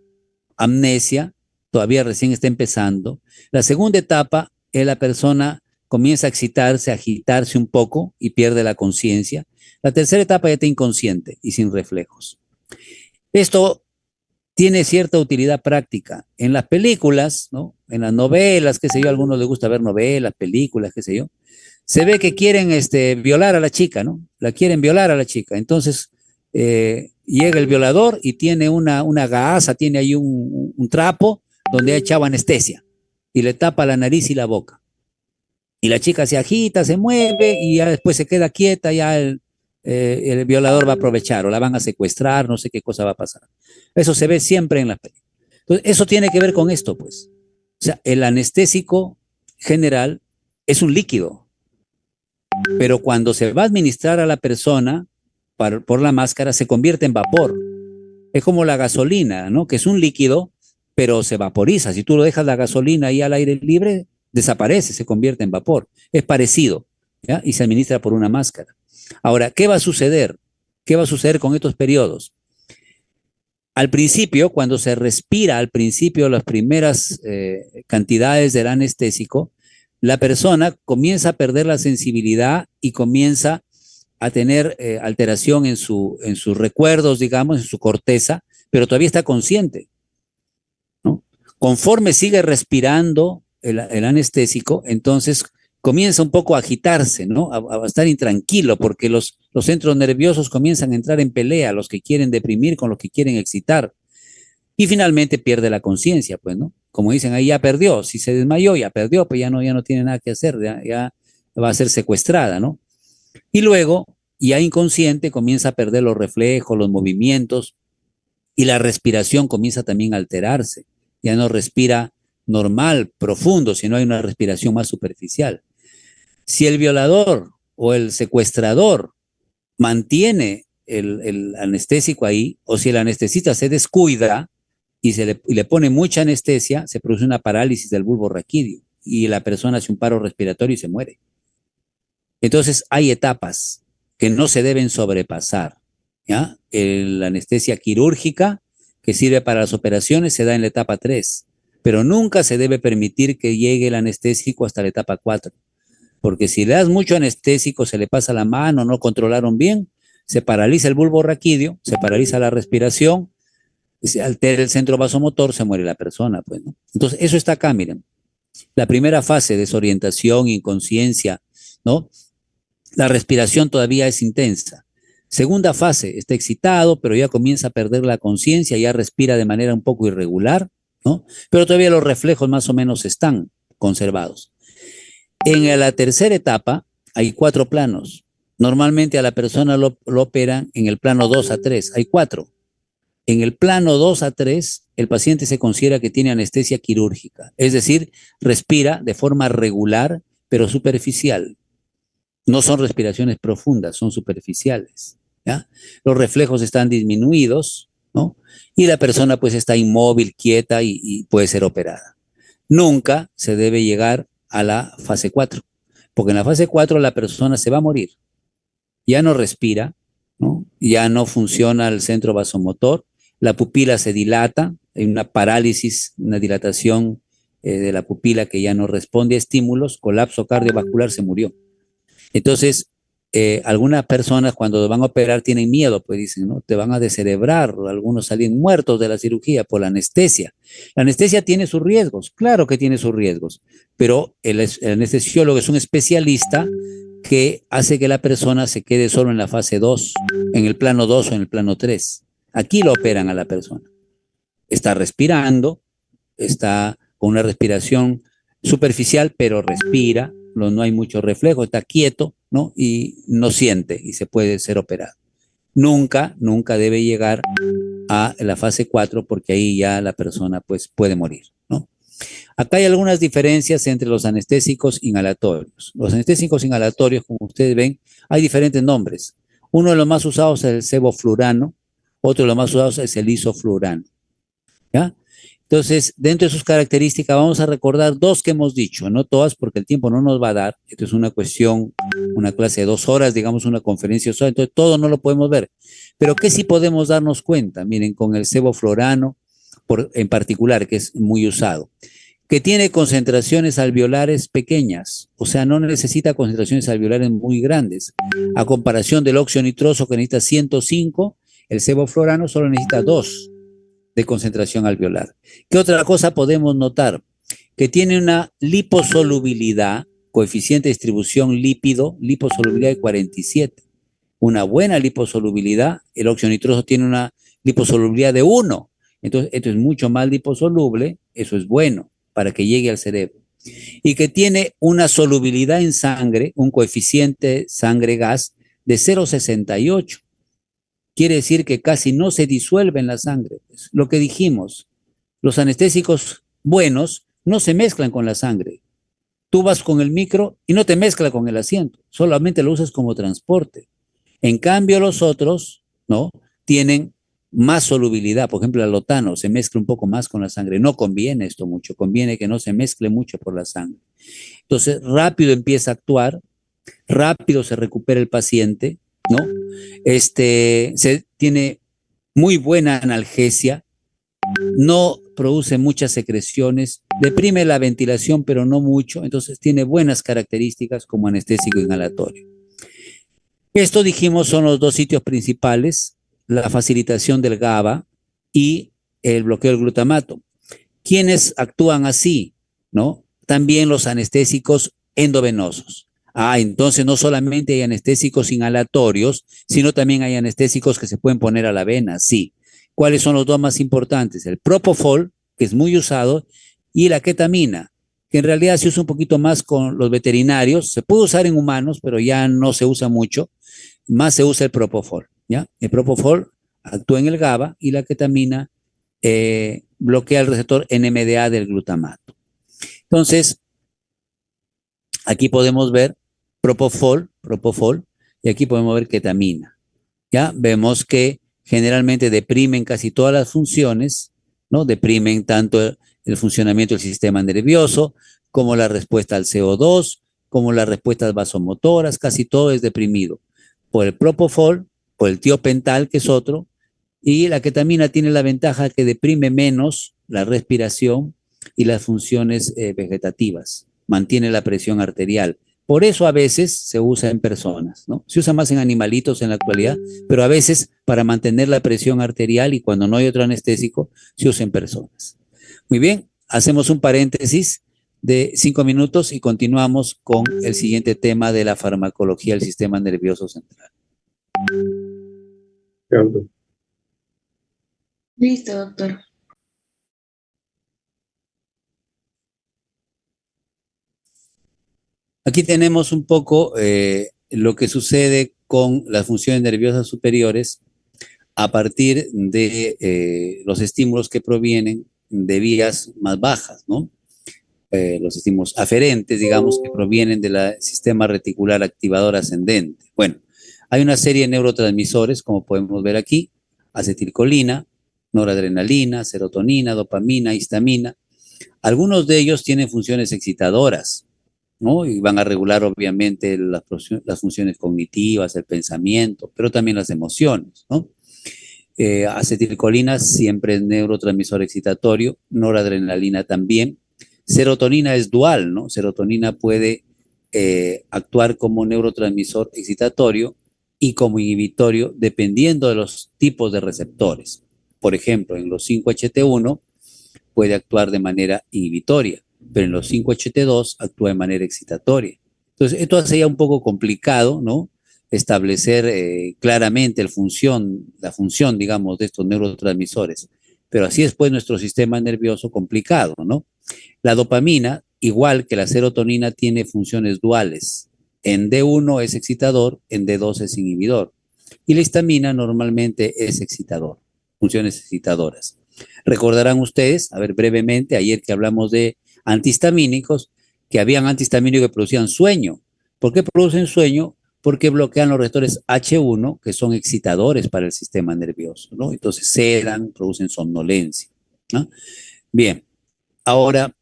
amnesia, todavía recién está empezando. La segunda etapa es la persona comienza a excitarse, a agitarse un poco y pierde la conciencia. La tercera etapa ya está inconsciente y sin reflejos. Esto tiene cierta utilidad práctica. En las películas, ¿no? En las novelas, qué sé yo, a algunos les gusta ver novelas, películas, qué sé yo, se ve que quieren violar a la chica, ¿no? La quieren violar a la chica. Entonces, llega el violador y tiene una gasa, tiene ahí un trapo donde ha echado anestesia y le tapa la nariz y la boca. Y la chica se agita, se mueve y ya después se queda quieta, ya el violador va a aprovechar o la van a secuestrar, no sé qué cosa va a pasar. Eso se ve siempre en las películas. Entonces, eso tiene que ver con esto, pues. sea, el anestésico general es un líquido, pero cuando se va a administrar a la persona por la máscara se convierte en vapor. Es como la gasolina, ¿no? Que es un líquido, pero se vaporiza. Si tú lo dejas la gasolina ahí al aire libre, desaparece, se convierte en vapor. Es parecido, ¿ya? Y se administra por una máscara. Ahora, ¿qué va a suceder? ¿Qué va a suceder con estos periodos? Al principio, cuando se respira, al principio, las primeras cantidades del anestésico, la persona comienza a perder la sensibilidad y comienza a tener alteración en sus recuerdos, digamos, en su corteza, pero todavía está consciente, ¿no? Conforme sigue respirando el anestésico, entonces comienza un poco a agitarse, ¿no? A estar intranquilo, porque los centros nerviosos comienzan a entrar en pelea, los que quieren deprimir con los que quieren excitar. Y finalmente pierde la conciencia, pues, ¿no? Como dicen, ahí ya perdió, si se desmayó, ya perdió, pues ya no tiene nada que hacer, ya va a ser secuestrada, ¿no? Y luego, ya inconsciente, comienza a perder los reflejos, los movimientos, y la respiración comienza también a alterarse. Ya no respira normal, profundo, sino hay una respiración más superficial. Si el violador o el secuestrador mantiene el anestésico ahí, o si el anestesista se descuida y le pone mucha anestesia, se produce una parálisis del bulbo raquídeo y la persona hace un paro respiratorio y se muere. Entonces hay etapas que no se deben sobrepasar, ¿ya? La anestesia quirúrgica que sirve para las operaciones se da en la etapa 3, pero nunca se debe permitir que llegue el anestésico hasta la etapa 4, porque si le das mucho anestésico, se le pasa la mano, no controlaron bien, se paraliza el bulbo raquídeo, se paraliza la respiración, se altera el centro vasomotor, se muere la persona, pues, ¿no? Entonces, eso está acá, miren. La primera fase, desorientación, inconsciencia, ¿no? La respiración todavía es intensa. Segunda fase, está excitado, pero ya comienza a perder la conciencia, ya respira de manera un poco irregular, ¿no? Pero todavía los reflejos más o menos están conservados. En la tercera etapa hay 4 planos. Normalmente a la persona lo operan en el plano 2 a 3, hay 4. En el plano 2 a 3, el paciente se considera que tiene anestesia quirúrgica, es decir, respira de forma regular, pero superficial. No son respiraciones profundas, son superficiales, ¿ya? Los reflejos están disminuidos, ¿no? Y la persona pues está inmóvil, quieta y puede ser operada. Nunca se debe llegar a la fase 4, porque en la fase 4 la persona se va a morir, ya no respira, ¿no? Ya no funciona el centro vasomotor, la pupila se dilata, hay una parálisis, una dilatación de la pupila que ya no responde a estímulos, colapso cardiovascular, se murió. Entonces, algunas personas cuando van a operar tienen miedo, pues dicen, ¿no? Te van a descerebrar, algunos salen muertos de la cirugía por la anestesia. La anestesia tiene sus riesgos, claro que tiene sus riesgos, pero el anestesiólogo es un especialista que hace que la persona se quede solo en la fase 2, en el plano 2 o en el plano 3. Aquí lo operan a la persona. Está respirando, está con una respiración superficial, pero respira, no hay mucho reflejo, está quieto, ¿no? Y no siente y se puede ser operado. Nunca debe llegar a la fase 4 porque ahí ya la persona pues puede morir, ¿no? Acá hay algunas diferencias entre los anestésicos inhalatorios. Los anestésicos inhalatorios, como ustedes ven, hay diferentes nombres. Uno de los más usados es el sevoflurano, otro de los más usados es el isoflurano, ¿ya? Entonces, dentro de sus características vamos a recordar 2 que hemos dicho, no todas porque el tiempo no nos va a dar. Esto es una cuestión, una clase de 2 horas, digamos una conferencia sola, entonces todo no lo podemos ver. Pero ¿qué sí podemos darnos cuenta? Miren, con el sevoflurano en particular, que es muy usado, que tiene concentraciones alveolares pequeñas, o sea, no necesita concentraciones alveolares muy grandes. A comparación del óxido nitroso que necesita 105, el sevoflurano solo necesita 2 de concentración alveolar. ¿Qué otra cosa podemos notar? Que tiene una liposolubilidad, coeficiente de distribución lípido, liposolubilidad de 47. Una buena liposolubilidad, el óxido nitroso tiene una liposolubilidad de 1. Entonces, esto es mucho más liposoluble, eso es bueno para que llegue al cerebro. Y que tiene una solubilidad en sangre, un coeficiente sangre-gas de 0,68. Quiere decir que casi no se disuelve en la sangre. Lo que dijimos, los anestésicos buenos no se mezclan con la sangre. Tú vas con el micro y no te mezcla con el asiento, solamente lo usas como transporte. En cambio, los otros, ¿no? Tienen más solubilidad. Por ejemplo, el alotano se mezcla un poco más con la sangre. No conviene esto mucho, conviene que no se mezcle mucho por la sangre. Entonces, rápido empieza a actuar, rápido se recupera el paciente, ¿no? Se tiene muy buena analgesia, no produce muchas secreciones, deprime la ventilación, pero no mucho, entonces tiene buenas características como anestésico inhalatorio. Esto dijimos son los dos sitios principales, la facilitación del GABA y el bloqueo del glutamato. ¿Quiénes actúan así? ¿No? También los anestésicos endovenosos. Entonces no solamente hay anestésicos inhalatorios, sino también hay anestésicos que se pueden poner a la vena, sí. ¿Cuáles son los dos más importantes? El propofol, que es muy usado, y la ketamina, que en realidad se usa un poquito más con los veterinarios, se puede usar en humanos, pero ya no se usa mucho, más se usa el propofol, ¿ya? El propofol actúa en el GABA y la ketamina bloquea el receptor NMDA del glutamato. Entonces, aquí podemos ver propofol, y aquí podemos ver ketamina. Ya vemos que generalmente deprimen casi todas las funciones, ¿no? Deprimen tanto el funcionamiento del sistema nervioso, como la respuesta al CO2, como las respuestas vasomotoras, casi todo es deprimido por el propofol, por el tiopental, que es otro, y la ketamina tiene la ventaja que deprime menos la respiración y las funciones vegetativas, mantiene la presión arterial. Por eso a veces se usa en personas, ¿no? Se usa más en animalitos en la actualidad, pero a veces para mantener la presión arterial y cuando no hay otro anestésico, se usa en personas. Muy bien, hacemos un paréntesis de 5 minutos y continuamos con el siguiente tema de la farmacología del sistema nervioso central. Listo, doctor. Aquí tenemos un poco lo que sucede con las funciones nerviosas superiores a partir de los estímulos que provienen de vías más bajas, ¿no? Los estímulos aferentes, digamos, que provienen del sistema reticular activador ascendente. Bueno, hay una serie de neurotransmisores, como podemos ver aquí, acetilcolina, noradrenalina, serotonina, dopamina, histamina. Algunos de ellos tienen funciones excitadoras, ¿no? Y van a regular obviamente las funciones cognitivas, el pensamiento, pero también las emociones, ¿no? Acetilcolina siempre es neurotransmisor excitatorio, noradrenalina también. Serotonina es dual, ¿no? Serotonina puede actuar como neurotransmisor excitatorio y como inhibitorio dependiendo de los tipos de receptores. Por ejemplo, en los 5-HT1 puede actuar de manera inhibitoria, pero en los 5-HT2 actúa de manera excitatoria. Entonces, esto hace ya un poco complicado, ¿no? Establecer claramente la función, digamos, de estos neurotransmisores. Pero así es pues nuestro sistema nervioso complicado, ¿no? La dopamina, igual que la serotonina, tiene funciones duales. En D1 es excitador, en D2 es inhibidor. Y la histamina normalmente es excitador, funciones excitadoras. Recordarán ustedes, a ver brevemente, ayer que hablamos de antihistamínicos, que habían antihistamínicos que producían sueño. ¿Por qué producen sueño? Porque bloquean los receptores H1, que son excitadores para el sistema nervioso, ¿no? Entonces sedan, producen somnolencia, ¿no? Bien, ahora,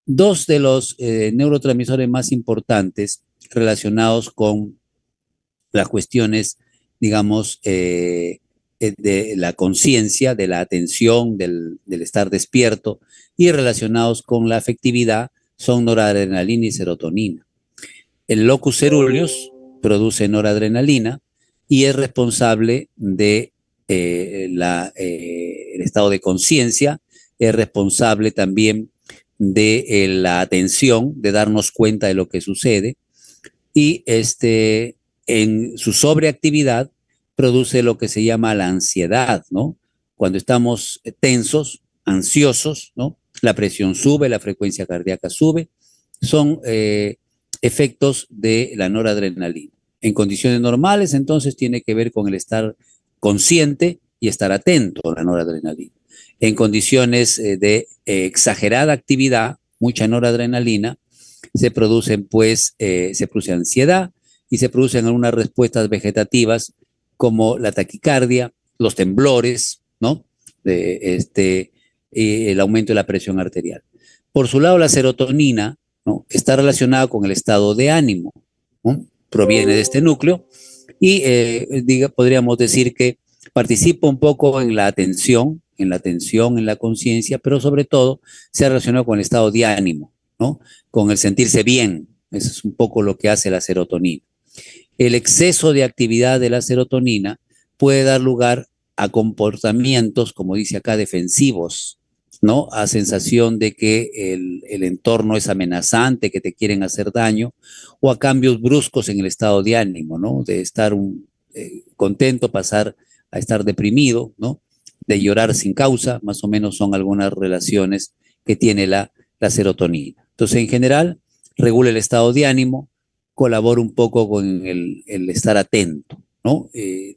dos de los neurotransmisores más importantes relacionados con las cuestiones, digamos, de la conciencia, de la atención, del estar despierto y relacionados con la afectividad son noradrenalina y serotonina. El locus coeruleus produce noradrenalina y es responsable de el estado de conciencia, es responsable también de la atención, de darnos cuenta de lo que sucede, y en su sobreactividad produce lo que se llama la ansiedad, ¿no? Cuando estamos tensos, ansiosos, ¿no? La presión sube, la frecuencia cardíaca sube, son efectos de la noradrenalina. En condiciones normales, entonces, tiene que ver con el estar consciente y estar atento a la noradrenalina. En condiciones de exagerada actividad, mucha noradrenalina, se producen pues, se produce ansiedad y se producen algunas respuestas vegetativas como la taquicardia, los temblores, ¿no? El aumento de la presión arterial. Por su lado, la serotonina, ¿no?, está relacionada con el estado de ánimo, ¿no? Proviene de este núcleo y podríamos decir que participa un poco en la atención, en la conciencia, pero sobre todo se relaciona con el estado de ánimo, ¿no? Con el sentirse bien. Eso es un poco lo que hace la serotonina. El exceso de actividad de la serotonina puede dar lugar a comportamientos, como dice acá, defensivos, ¿no? A sensación de que el entorno es amenazante, que te quieren hacer daño, o a cambios bruscos en el estado de ánimo, ¿no? De estar contento, pasar a estar deprimido, ¿no? De llorar sin causa, más o menos son algunas relaciones que tiene la serotonina. Entonces, en general, regula el estado de ánimo, colabora un poco con el estar atento, ¿no?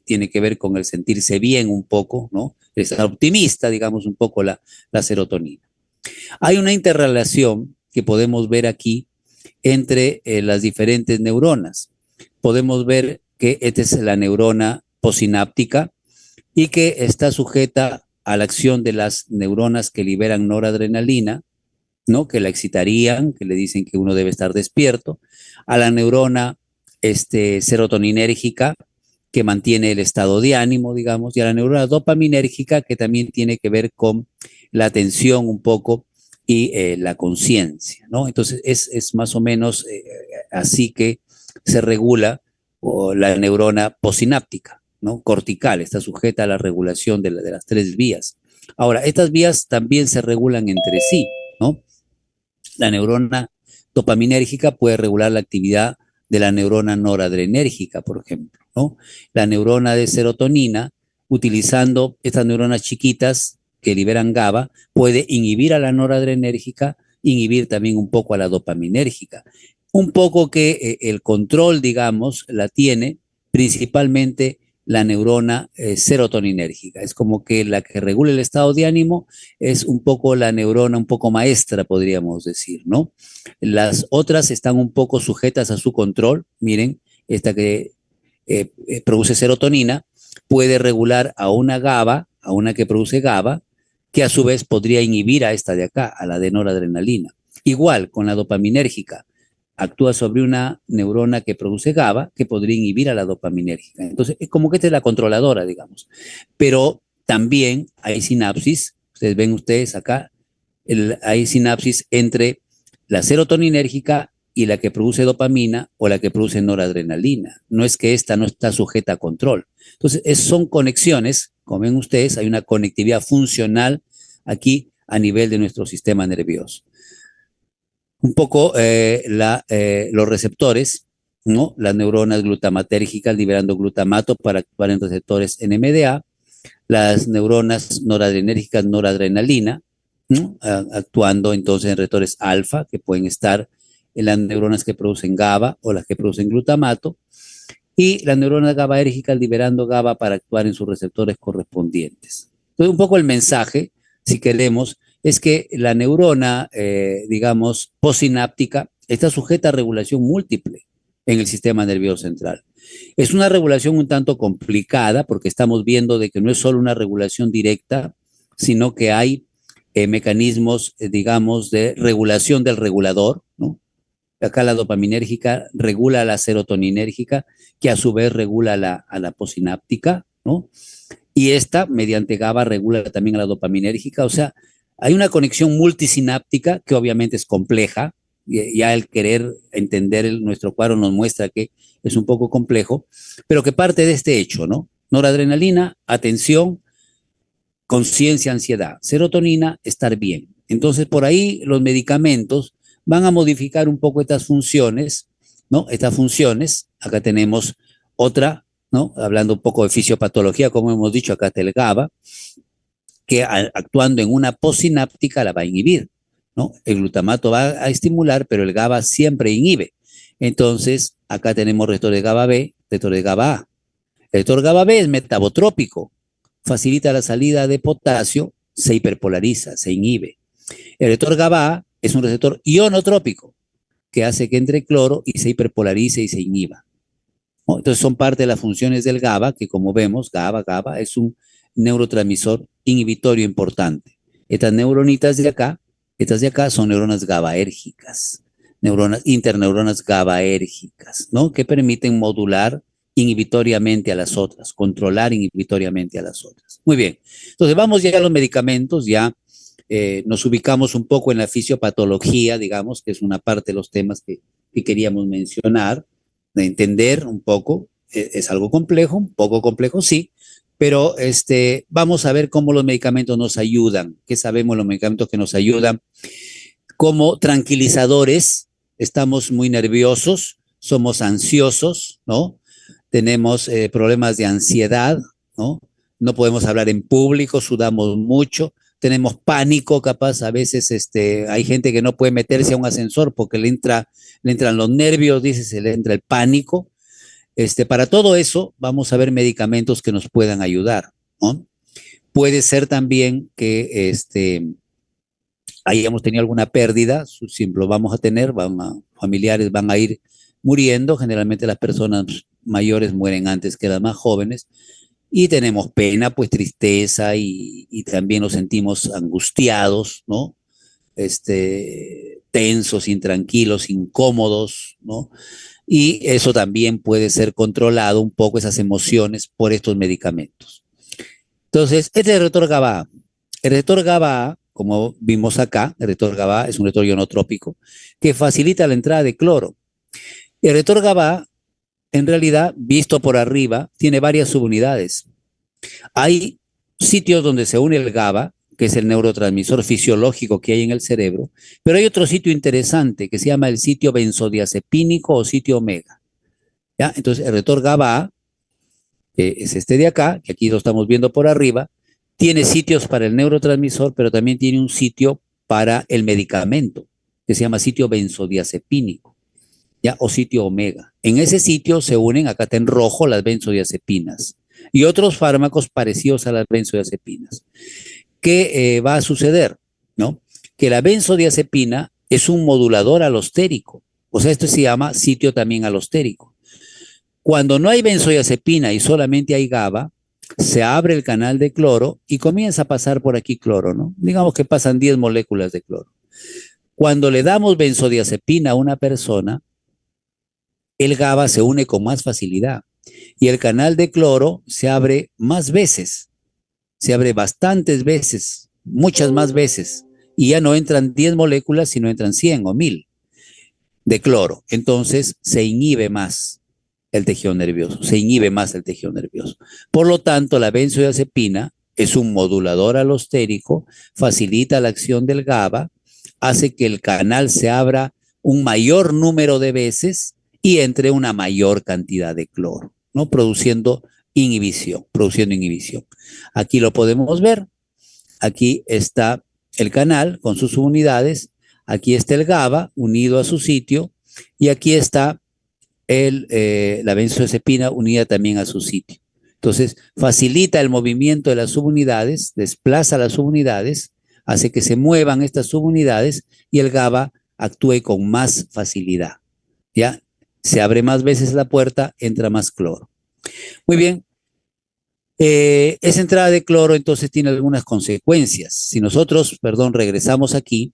Tiene que ver con el sentirse bien un poco, ¿no? El estar optimista, digamos, un poco la serotonina. Hay una interrelación que podemos ver aquí entre las diferentes neuronas. Podemos ver que esta es la neurona posináptica y que está sujeta a la acción de las neuronas que liberan noradrenalina, ¿no? Que la excitarían, que le dicen que uno debe estar despierto, a la neurona serotoninérgica, que mantiene el estado de ánimo, digamos, y a la neurona dopaminérgica, que también tiene que ver con la atención un poco y la conciencia, ¿no? Entonces es más o menos así que se regula la neurona posináptica, ¿no? Cortical, está sujeta a la regulación de las tres vías. Ahora, estas vías también se regulan entre sí, ¿no? La neurona dopaminérgica puede regular la actividad de la neurona noradrenérgica, por ejemplo, ¿no? La neurona de serotonina, utilizando estas neuronas chiquitas que liberan GABA, puede inhibir a la noradrenérgica, inhibir también un poco a la dopaminérgica. Un poco que el control, digamos, la tiene principalmente la neurona serotoninérgica. Es como que la que regula el estado de ánimo es un poco la neurona, un poco maestra, podríamos decir, ¿no? Las otras están un poco sujetas a su control. Miren, esta que produce serotonina puede regular a una GABA, a una que produce GABA, que a su vez podría inhibir a esta de acá, a la de noradrenalina. Igual con la dopaminérgica, actúa sobre una neurona que produce GABA que podría inhibir a la dopaminérgica. Entonces, es como que esta es la controladora, digamos. Pero también hay sinapsis, ustedes acá, hay sinapsis entre la serotoninérgica y la que produce dopamina o la que produce noradrenalina. No es que esta no está sujeta a control. Entonces, son conexiones, como ven ustedes, hay una conectividad funcional aquí a nivel de nuestro sistema nervioso. Un poco los receptores, ¿no? Las neuronas glutamatérgicas liberando glutamato para actuar en receptores NMDA, las neuronas noradrenérgicas noradrenalina, ¿no? Actuando entonces en receptores alfa, que pueden estar en las neuronas que producen GABA o las que producen glutamato, y las neuronas GABAérgicas liberando GABA para actuar en sus receptores correspondientes. Entonces, un poco el mensaje, si queremos, es que la neurona, digamos, posináptica está sujeta a regulación múltiple en el sistema nervioso central. Es una regulación un tanto complicada porque estamos viendo de que no es solo una regulación directa, sino que hay mecanismos, digamos, de regulación del regulador, ¿no? Acá la dopaminérgica regula a la serotoninérgica, que a su vez regula a la posináptica, ¿no? Y esta, mediante GABA, regula también a la dopaminérgica. O sea, hay una conexión multisináptica que obviamente es compleja. Ya el querer entender nuestro cuadro nos muestra que es un poco complejo, pero que parte de este hecho, ¿no? Noradrenalina, atención, conciencia, ansiedad. Serotonina, estar bien. Entonces, por ahí los medicamentos van a modificar un poco estas funciones, ¿no? Estas funciones, acá tenemos otra, ¿no? Hablando un poco de fisiopatología, como hemos dicho, acá está el GABA, que actuando en una posináptica la va a inhibir, ¿no? El glutamato va a estimular, pero el GABA siempre inhibe. Entonces, acá tenemos receptor de GABA B, receptor de GABA A. El receptor GABA B es metabotrópico, facilita la salida de potasio se hiperpolariza, se inhibe. El receptor GABA es un receptor ionotrópico que hace que entre cloro y se hiperpolarice y se inhiba, ¿no? Entonces son parte de las funciones del GABA, que como vemos, GABA es un neurotransmisor inhibitorio importante. Estas neuronitas de acá, estas de acá son neuronas GABAérgicas, interneuronas GABAérgicas, ¿no? Que permiten modular inhibitoriamente a las otras, controlar inhibitoriamente a las otras. Muy bien, entonces vamos ya a los medicamentos, ya nos ubicamos un poco en la fisiopatología, digamos, que es una parte de los temas que queríamos mencionar, de entender un poco, es algo complejo, un poco complejo, sí, pero vamos a ver cómo los medicamentos nos ayudan, qué sabemos los medicamentos que nos ayudan, como tranquilizadores, estamos muy nerviosos, somos ansiosos, ¿no? Tenemos problemas de ansiedad, ¿no? No podemos hablar en público, sudamos mucho, tenemos pánico, capaz a veces hay gente que no puede meterse a un ascensor porque le entran los nervios, dice, se le entra el pánico. Para todo eso vamos a ver medicamentos que nos puedan ayudar, ¿no? Puede ser también que hayamos tenido alguna pérdida, siempre lo vamos a tener, familiares van a ir muriendo, generalmente las personas mayores mueren antes que las más jóvenes, y tenemos pena, pues tristeza, y también nos sentimos angustiados, ¿no? Tensos, intranquilos, incómodos, ¿no? Y eso también puede ser controlado un poco, esas emociones, por estos medicamentos. Entonces, este es el receptor GABA. El receptor GABA, como vimos acá, el receptor GABA es un receptor ionotrópico que facilita la entrada de cloro. El receptor GABA, en realidad, visto por arriba, tiene varias subunidades. Hay sitios donde se une el GABA, que es el neurotransmisor fisiológico que hay en el cerebro, pero hay otro sitio interesante que se llama el sitio benzodiazepínico o sitio omega, ¿ya? Entonces, el receptor GABA, que es este de acá, que aquí lo estamos viendo por arriba, tiene sitios para el neurotransmisor, pero también tiene un sitio para el medicamento, que se llama sitio benzodiazepínico, ¿ya? O sitio omega. En ese sitio se unen, acá está en rojo, las benzodiazepinas y otros fármacos parecidos a las benzodiazepinas. ¿Qué va a suceder? ¿No? Que la benzodiazepina es un modulador alostérico, o sea, esto se llama sitio también alostérico. Cuando no hay benzodiazepina y solamente hay GABA, se abre el canal de cloro y comienza a pasar por aquí cloro, ¿no? Digamos que pasan 10 moléculas de cloro. Cuando le damos benzodiazepina a una persona, el GABA se une con más facilidad y el canal de cloro se abre más veces, se abre bastantes veces, muchas más veces, y ya no entran 10 moléculas, sino entran 100 o 1000 de cloro. Entonces se inhibe más el tejido nervioso, se inhibe más el tejido nervioso. Por lo tanto, la benzodiazepina es un modulador alostérico, facilita la acción del GABA, hace que el canal se abra un mayor número de veces y entre una mayor cantidad de cloro, ¿no? Produciendo inhibición. Aquí lo podemos ver, aquí está el canal con sus subunidades, aquí está el GABA unido a su sitio y aquí está la benzodiazepina unida también a su sitio. Entonces, facilita el movimiento de las subunidades, desplaza las subunidades, hace que se muevan estas subunidades y el GABA actúe con más facilidad. ¿Ya? Se abre más veces la puerta, entra más cloro. Muy bien. Esa entrada de cloro entonces tiene algunas consecuencias. Si nosotros, perdón, regresamos aquí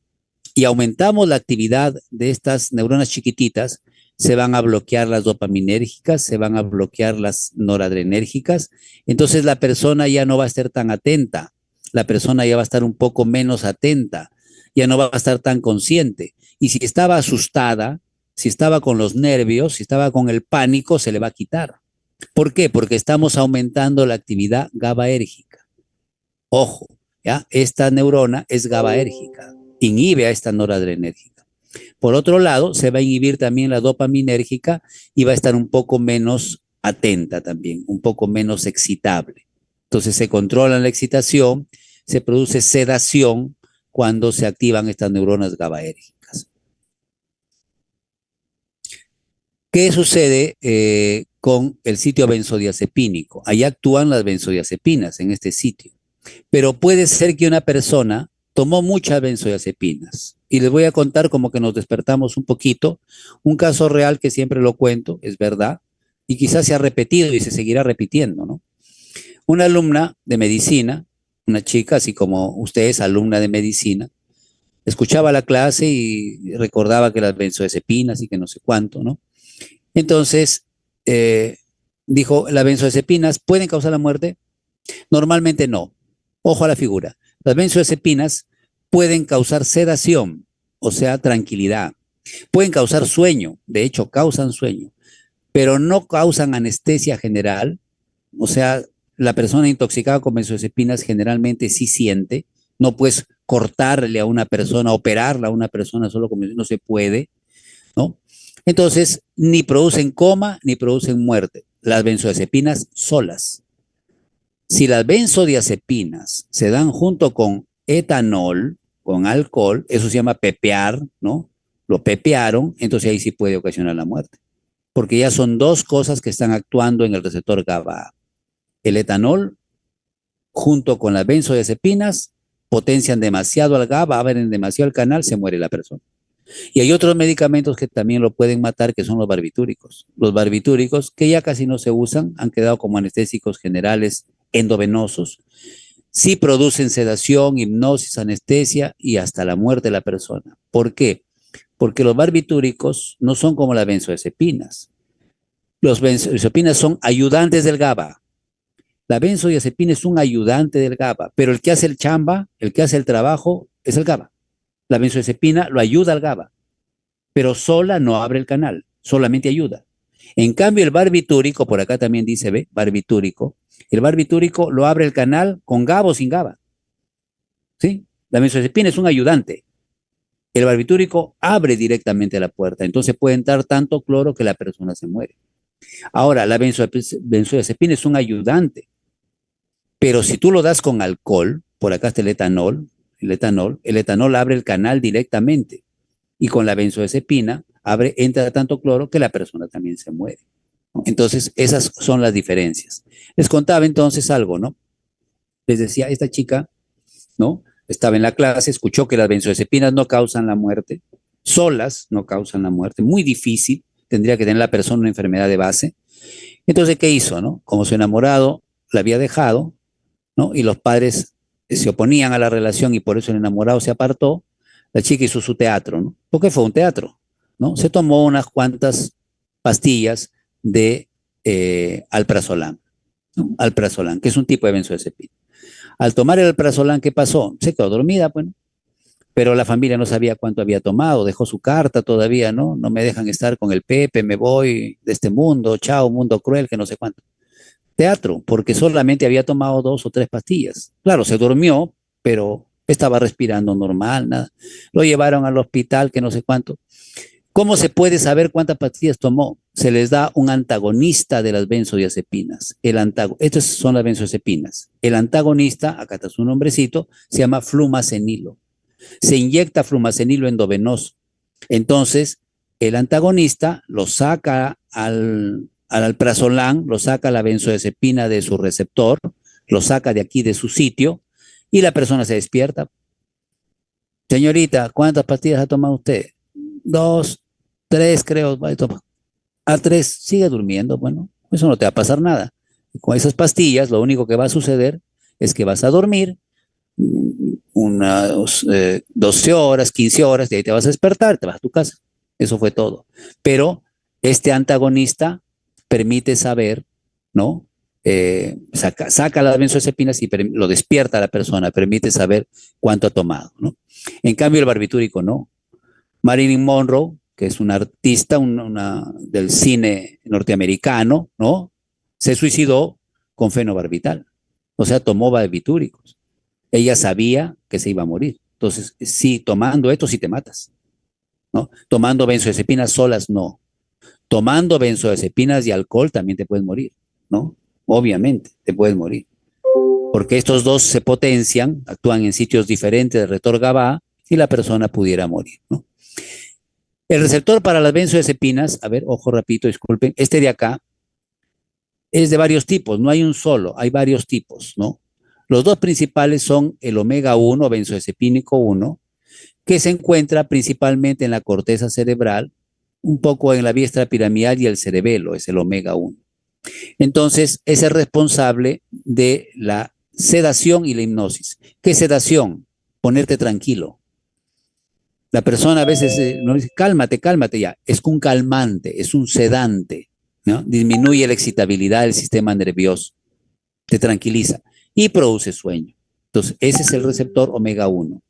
y aumentamos la actividad de estas neuronas chiquititas, se van a bloquear las dopaminérgicas, se van a bloquear las noradrenérgicas, entonces la persona ya no va a estar tan atenta, la persona ya va a estar un poco menos atenta, ya no va a estar tan consciente. Y si estaba asustada, si estaba con los nervios, si estaba con el pánico, se le va a quitar. ¿Por qué? Porque estamos aumentando la actividad GABAérgica. Ojo, ¿ya? Esta neurona es GABAérgica, inhibe a esta noradrenérgica. Por otro lado, se va a inhibir también la dopaminérgica y va a estar un poco menos atenta también, un poco menos excitable. Entonces se controla la excitación, se produce sedación cuando se activan estas neuronas GABAérgicas. ¿Qué sucede con el sitio benzodiazepínico? Ahí actúan las benzodiazepinas en este sitio. Pero puede ser que una persona tomó muchas benzodiazepinas. Y les voy a contar como que nos despertamos un poquito, un caso real que siempre lo cuento, es verdad, y quizás se ha repetido y se seguirá repitiendo, ¿no? Una alumna de medicina, una chica, así como usted es alumna de medicina, escuchaba la clase y recordaba que las benzodiazepinas y que no sé cuánto, ¿no? Entonces, eh, dijo, ¿las benzodiazepinas pueden causar la muerte? Normalmente no. Ojo a la figura. Las benzodiazepinas pueden causar sedación, o sea, tranquilidad. Pueden causar sueño, de hecho, causan sueño, pero no causan anestesia general, o sea, la persona intoxicada con benzodiazepinas generalmente sí siente, no puedes cortarle a una persona, operarla a una persona solo como no se puede, ¿no? Entonces, ni producen coma ni producen muerte, las benzodiazepinas solas. Si las benzodiazepinas se dan junto con etanol, con alcohol, eso se llama pepear, ¿no? Lo pepearon, entonces ahí sí puede ocasionar la muerte. Porque ya son dos cosas que están actuando en el receptor GABA. El etanol junto con las benzodiazepinas potencian demasiado al GABA, abren demasiado el canal, se muere la persona. Y hay otros medicamentos que también lo pueden matar, que son los barbitúricos. Los barbitúricos, que ya casi no se usan, han quedado como anestésicos generales endovenosos. Sí producen sedación, hipnosis, anestesia y hasta la muerte de la persona. ¿Por qué? Porque los barbitúricos no son como las benzodiazepinas. Los benzodiazepinas son ayudantes del GABA. La benzodiazepina es un ayudante del GABA, pero el que hace el chamba, el que hace el trabajo, es el GABA. La benzodiazepina lo ayuda al GABA, pero sola no abre el canal, solamente ayuda. En cambio, el barbitúrico, por acá también dice, ve, barbitúrico, el barbitúrico lo abre el canal con GABA o sin GABA, ¿sí? La benzodiazepina es un ayudante. El barbitúrico abre directamente la puerta, entonces puede entrar tanto cloro que la persona se muere. Ahora, la benzodiazepina es un ayudante, pero si tú lo das con alcohol, por acá está el etanol abre el canal directamente y con la benzodiazepina entra tanto cloro que la persona también se muere. Entonces, esas son las diferencias. Les contaba entonces algo, ¿no? Les decía, esta chica, ¿no? Estaba en la clase, escuchó que las benzodiazepinas no causan la muerte, solas no causan la muerte, muy difícil, tendría que tener la persona una enfermedad de base. Entonces, ¿qué hizo, no? Como su enamorado la había dejado, ¿no? Y los padres se oponían a la relación y por eso el enamorado se apartó, la chica hizo su teatro, ¿no? Porque fue un teatro, ¿no? Se tomó unas cuantas pastillas de alprazolam, ¿no? Alprazolam, que es un tipo de benzodiazepina. Al tomar el alprazolam, ¿qué pasó? Se quedó dormida, bueno, pero la familia no sabía cuánto había tomado, dejó su carta todavía, ¿no? No me dejan estar con el Pepe, me voy de este mundo, chao, mundo cruel, que no sé cuánto. Teatro, porque solamente había tomado 2 o 3 pastillas. Claro, se durmió, pero estaba respirando normal, nada. Lo llevaron al hospital, que no sé cuánto. ¿Cómo se puede saber cuántas pastillas tomó? Se les da un antagonista de las benzodiazepinas. Estas son las benzodiazepinas. El antagonista, acá está su nombrecito, se llama flumacenilo. Se inyecta flumacenilo endovenoso. Entonces, el antagonista lo saca al alprazolam, lo saca la benzodiazepina de su receptor, lo saca de aquí de su sitio y la persona se despierta. Señorita, ¿cuántas pastillas ha tomado usted? 2, 3 creo. A 3, sigue durmiendo. Bueno, eso no te va a pasar nada. Con esas pastillas, lo único que va a suceder es que vas a dormir unas 12 horas, 15 horas, de ahí te vas a despertar, te vas a tu casa. Eso fue todo. Pero este antagonista permite saber, ¿no? Saca las benzodiazepinas y lo despierta a la persona, permite saber cuánto ha tomado, ¿no? En cambio, el barbitúrico no. Marilyn Monroe, que es una artista del cine norteamericano, ¿no? Se suicidó con fenobarbital, o sea, tomó barbitúricos. Ella sabía que se iba a morir. Entonces, sí, tomando esto sí te matas, ¿no? Tomando benzodiazepinas solas, no. Tomando benzodiazepinas y alcohol también te puedes morir, ¿no? Obviamente, te puedes morir. Porque estos dos se potencian, actúan en sitios diferentes del receptor GABA y la persona pudiera morir, ¿no? El receptor para las benzodiazepinas, a ver, ojo rapidito, disculpen, este de acá es de varios tipos, no hay un solo, hay varios tipos, ¿no? Los dos principales son el omega 1, benzoesepínico 1, que se encuentra principalmente en la corteza cerebral, un poco en la vía extrapiramidal y el cerebelo, es el omega 1. Entonces, ese es responsable de la sedación y la hipnosis. ¿Qué sedación? Ponerte tranquilo. La persona a veces nos dice, cálmate, cálmate ya. Es un calmante, es un sedante, ¿no? Disminuye la excitabilidad del sistema nervioso, te tranquiliza y produce sueño. Entonces, ese es el receptor omega 1.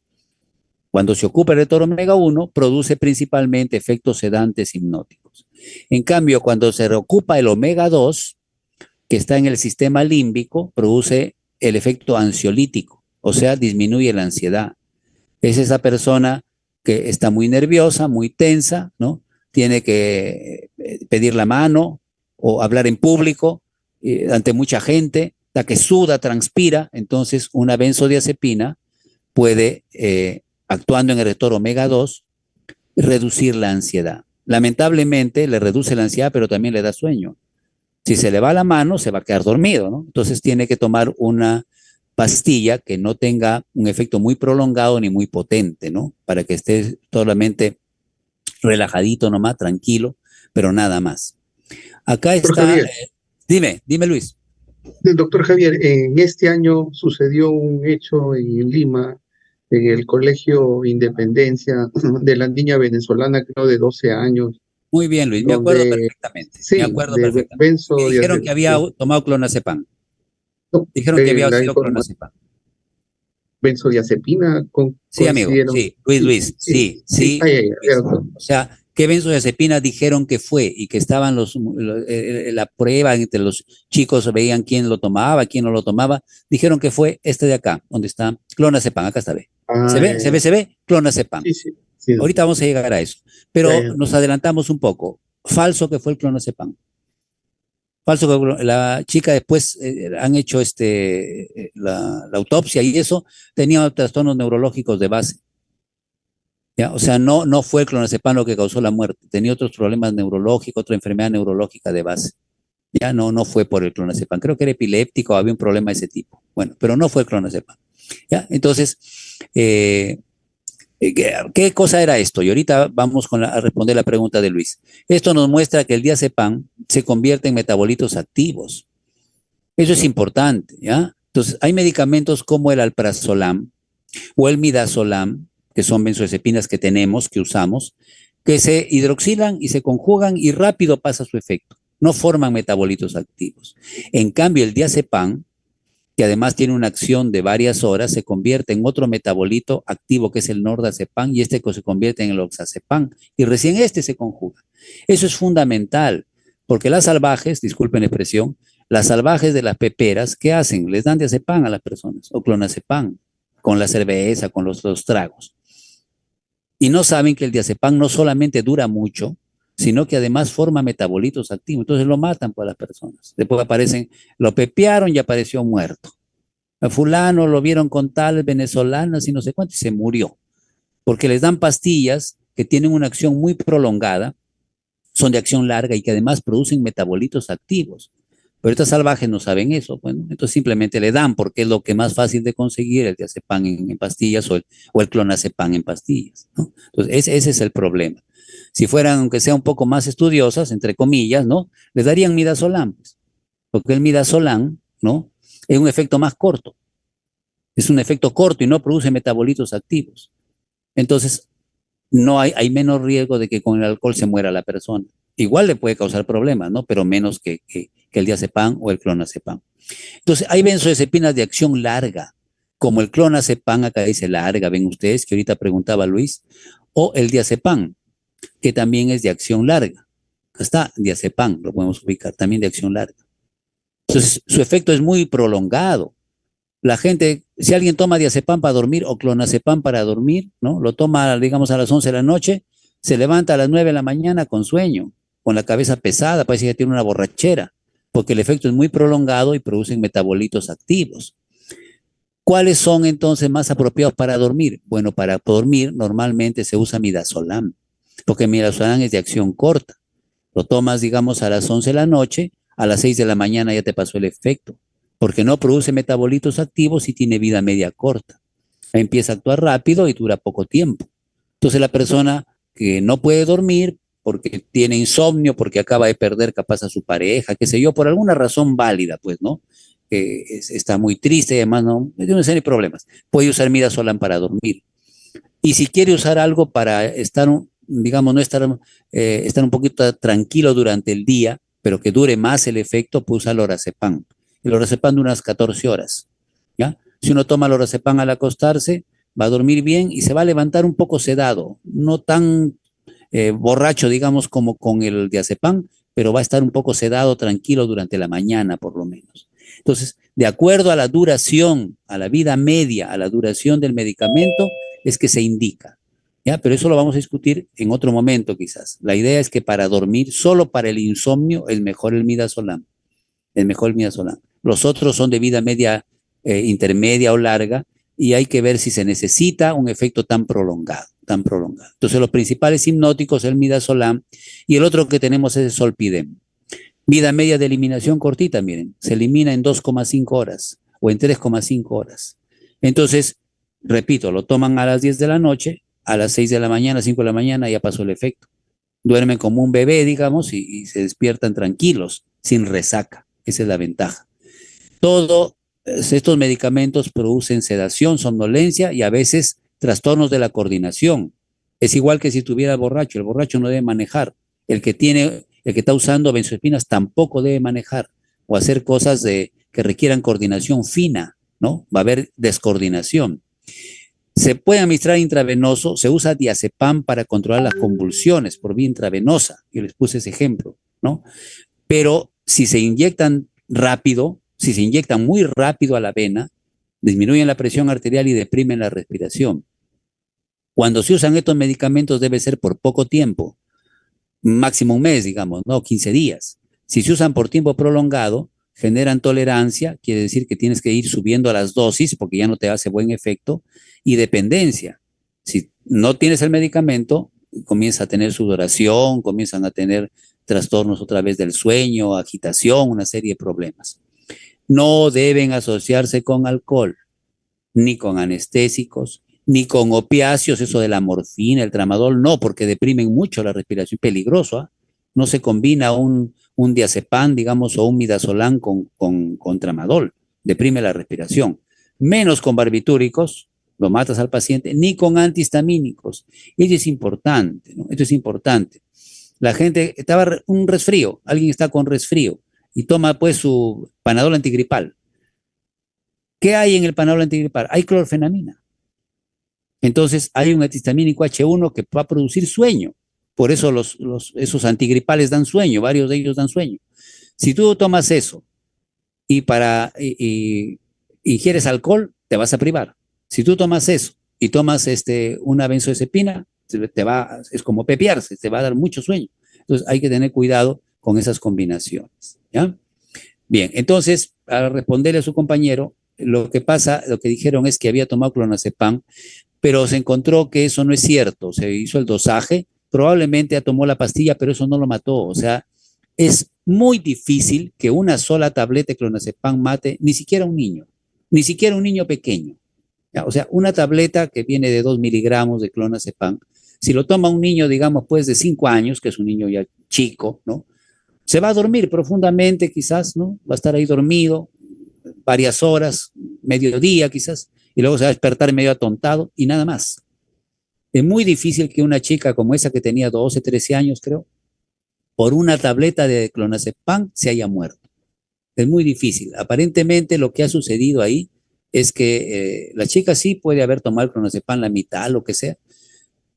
Cuando se ocupa el receptor omega 1, produce principalmente efectos sedantes hipnóticos. En cambio, cuando se reocupa el omega 2, que está en el sistema límbico, produce el efecto ansiolítico, o sea, disminuye la ansiedad. Es esa persona que está muy nerviosa, muy tensa, ¿no? Tiene que pedir la mano o hablar en público ante mucha gente, la que suda, transpira, entonces una benzodiazepina puede, actuando en el receptor omega 2, reducir la ansiedad. Lamentablemente le reduce la ansiedad, pero también le da sueño. Si se le va la mano, se va a quedar dormido, ¿no? Entonces tiene que tomar una pastilla que no tenga un efecto muy prolongado ni muy potente, ¿no? Para que esté solamente relajadito nomás, tranquilo, pero nada más. Acá Doctor está, Javier, dime Luis. doctor Javier, en este año sucedió un hecho en Lima, en el Colegio Independencia de la niña venezolana, creo de 12 años, Muy bien, Luis, me acuerdo donde, perfectamente, me sí, acuerdo de perfectamente. Me dijeron que había benzodiazepina, tomado clonazepam. Dijeron que había la sido información, clonazepam. benzodiazepina Sí, amigo, coincidieron. sí, Luis, Sí, Luis, sí, sí, sí, sí, ay, ay, ay, Luis. doctor. O sea, ¿qué benzodiazepina dijeron que fue y que estaban la prueba entre los chicos, veían quién lo tomaba, quién no lo tomaba? Dijeron que fue este de acá, donde está clonazepam, acá está, ve. ¿Se ve? ¿Se ve? Ay, ¿Se ve? Clonazepam. sí, sí, sí, Ahorita doctor. vamos a llegar a eso, Ya, pero ya. nos adelantamos un poco. Falso que fue el clonazepam. Falso que la chica después han hecho la autopsia y eso tenía trastornos neurológicos de base. ¿Ya? O sea, no fue el clonazepam lo que causó la muerte, tenía otros problemas neurológicos, otra enfermedad neurológica de base. Ya no fue por el clonazepam, creo que era epiléptico, había un problema de ese tipo. Bueno, pero no fue el clonazepam. ¿Ya? Entonces, ¿qué cosa era esto? Y ahorita vamos a responder la pregunta de Luis. Esto nos muestra que el diazepam se convierte en metabolitos activos. Eso es importante, ¿ya? Entonces, hay medicamentos como el alprazolam o el midazolam, que son benzodiazepinas que tenemos, que usamos, que se hidroxilan y se conjugan y rápido pasa su efecto. No forman metabolitos activos. En cambio, el diazepam, que además tiene una acción de varias horas, se convierte en otro metabolito activo que es el nordazepam y este se convierte en el oxazepam y recién este se conjuga. Eso es fundamental, porque las salvajes, disculpen la expresión, las salvajes de las peperas, ¿qué hacen? Les dan diazepam a las personas o clonazepam con la cerveza, con los tragos. Y no saben que el diazepam no solamente dura mucho, sino que además forma metabolitos activos. Entonces lo matan por las personas. Después aparecen, lo pepearon y apareció muerto. A fulano lo vieron con tal venezolanas y no sé cuánto y se murió. Porque les dan pastillas que tienen una acción muy prolongada, son de acción larga y que además producen metabolitos activos. Pero estas salvajes no saben eso, bueno, entonces simplemente le dan porque es lo que es más fácil de conseguir, el diazepam en pastillas o el clonazepam en pastillas, ¿no? Entonces ese es el problema. Si fueran, aunque sea un poco más estudiosas, entre comillas, ¿no? Les darían midazolam, pues, porque el midazolam, ¿no? Es un efecto más corto, es un efecto corto y no produce metabolitos activos. Entonces, no hay menos riesgo de que con el alcohol se muera la persona. Igual le puede causar problemas, ¿no? Pero menos que el diazepam o el clonazepam. Entonces, hay benzodiazepinas de acción larga, como el clonazepam, acá dice larga, ven ustedes, que ahorita preguntaba Luis, o el diazepam, que también es de acción larga. Acá está, diazepam, lo podemos ubicar, también de acción larga. Entonces, su efecto es muy prolongado. La gente, si alguien toma diazepam para dormir o clonazepam para dormir, ¿no? Lo toma, digamos, a las 11 de la noche, se levanta a las 9 de la mañana con sueño, con la cabeza pesada, parece que tiene una borrachera, porque el efecto es muy prolongado y producen metabolitos activos. ¿Cuáles son entonces más apropiados para dormir? Bueno, para dormir normalmente se usa midazolam, porque midazolam es de acción corta. Lo tomas, digamos, a las 11 de la noche, a las 6 de la mañana ya te pasó el efecto. porque no produce metabolitos activos y tiene vida media corta. Empieza a actuar rápido y dura poco tiempo. Entonces la persona que no puede dormir porque tiene insomnio, porque acaba de perder capaz a su pareja, qué sé yo, por alguna razón válida, pues, ¿no? Está muy triste y además no tiene serie de problemas. Puede usar midazolam para dormir. Y si quiere usar algo para estar, digamos, no estar, estar un poquito tranquilo durante el día, pero que dure más el efecto, puede usar lorazepam. El lorazepam dura unas 14 horas, ¿ya? Si uno toma lorazepam al acostarse, va a dormir bien y se va a levantar un poco sedado, no tan borracho, digamos, como con el diazepam, pero va a estar un poco sedado, tranquilo durante la mañana, por lo menos. Entonces, de acuerdo a la duración, a la vida media, a la duración del medicamento, es que se indica. ¿Ya? Pero eso lo vamos a discutir en otro momento, quizás. La idea es que para dormir, solo para el insomnio, es mejor el midazolam. Es mejor el midazolam. Los otros son de vida media, intermedia o larga, y hay que ver si se necesita un efecto tan prolongado, tan prolongado. Entonces, los principales hipnóticos, el midazolam, y el otro que tenemos es el solpidem. Vida media de eliminación cortita, miren, se elimina en 2,5 horas o en 3,5 horas. Entonces, repito, lo toman a las 10 de la noche, a las 6 de la mañana, 5 de la mañana, ya pasó el efecto. Duermen como un bebé, digamos, y se despiertan tranquilos, sin resaca. Esa es la ventaja. Todos estos medicamentos producen sedación, somnolencia y a veces trastornos de la coordinación. Es igual que si tuviera borracho. El borracho no debe manejar. El que está usando benzodiazepinas tampoco debe manejar o hacer cosas que requieran coordinación fina, ¿no? Va a haber descoordinación. Se puede administrar intravenoso, se usa diazepam para controlar las convulsiones por vía intravenosa. Yo les puse ese ejemplo, ¿no? Pero si se inyectan rápido, si se inyectan muy rápido a la vena, disminuyen la presión arterial y deprimen la respiración. Cuando se usan estos medicamentos debe ser por poco tiempo, máximo un mes, digamos, no 15 días. Si se usan por tiempo prolongado, generan tolerancia, quiere decir que tienes que ir subiendo las dosis porque ya no te hace buen efecto, y dependencia. Si no tienes el medicamento, comienza a tener sudoración, comienzan a tener trastornos otra vez del sueño, agitación, una serie de problemas. No deben asociarse con alcohol, ni con anestésicos, ni con opiáceos, eso de la morfina, el tramadol, no, porque deprimen mucho la respiración, peligroso, ¿eh? No se combina un diazepam, digamos, o un midazolam con tramadol, deprime la respiración. Menos con barbitúricos, lo matas al paciente, ni con antihistamínicos. Eso es importante, ¿no? Esto es importante. La gente estaba un resfrío, alguien está con resfrío y toma pues su panadol antigripal. ¿Qué hay en el panadol antigripal? Hay clorfenamina. Entonces hay un antihistamínico H1 que va a producir sueño. Por eso esos antigripales dan sueño, varios de ellos dan sueño. Si tú tomas eso y ingieres alcohol, te vas a privar. Si tú tomas eso y tomas una benzodiazepina, es como pepearse, te va a dar mucho sueño. Entonces hay que tener cuidado con esas combinaciones. ¿Ya? Bien, entonces, para responderle a su compañero, lo que dijeron es que había tomado clonazepam, pero se encontró que eso no es cierto. Se hizo el dosaje, probablemente tomó la pastilla, pero eso no lo mató. O sea, es muy difícil que una sola tableta de clonazepam mate ni siquiera un niño, ni siquiera un niño pequeño. ¿Ya? O sea, una tableta que viene de 2 miligramos de clonazepam, si lo toma un niño, digamos, pues de 5 años, que es un niño ya chico, ¿no? Se va a dormir profundamente, quizás, ¿no? Va a estar ahí dormido varias horas, mediodía quizás, y luego se va a despertar medio atontado y nada más. Es muy difícil que una chica como esa que tenía 12, 13 años, creo, por una tableta de clonazepam se haya muerto. Es muy difícil. Aparentemente lo que ha sucedido ahí es que la chica sí puede haber tomado el clonazepam la mitad, lo que sea,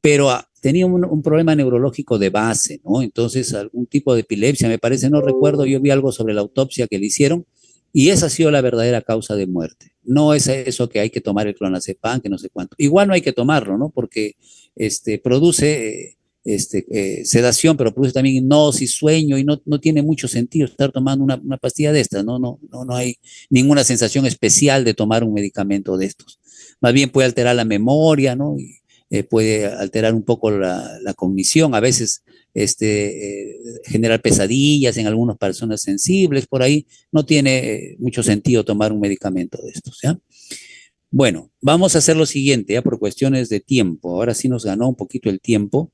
pero tenía un problema neurológico de base, ¿no? Entonces, algún tipo de epilepsia, me parece, no recuerdo, yo vi algo sobre la autopsia que le hicieron, y esa ha sido la verdadera causa de muerte. No es eso que hay que tomar el clonazepam, que no sé cuánto. Igual no hay que tomarlo, ¿no? Porque produce sedación, pero produce también hipnosis, sueño, y no tiene mucho sentido estar tomando una pastilla de estas, no hay ninguna sensación especial de tomar un medicamento de estos. Más bien puede alterar la memoria, ¿no? puede alterar un poco la cognición, a veces generar pesadillas en algunas personas sensibles, por ahí no tiene mucho sentido tomar un medicamento de estos, ¿ya? Bueno, vamos a hacer lo siguiente, ya por cuestiones de tiempo, ahora sí nos ganó un poquito el tiempo.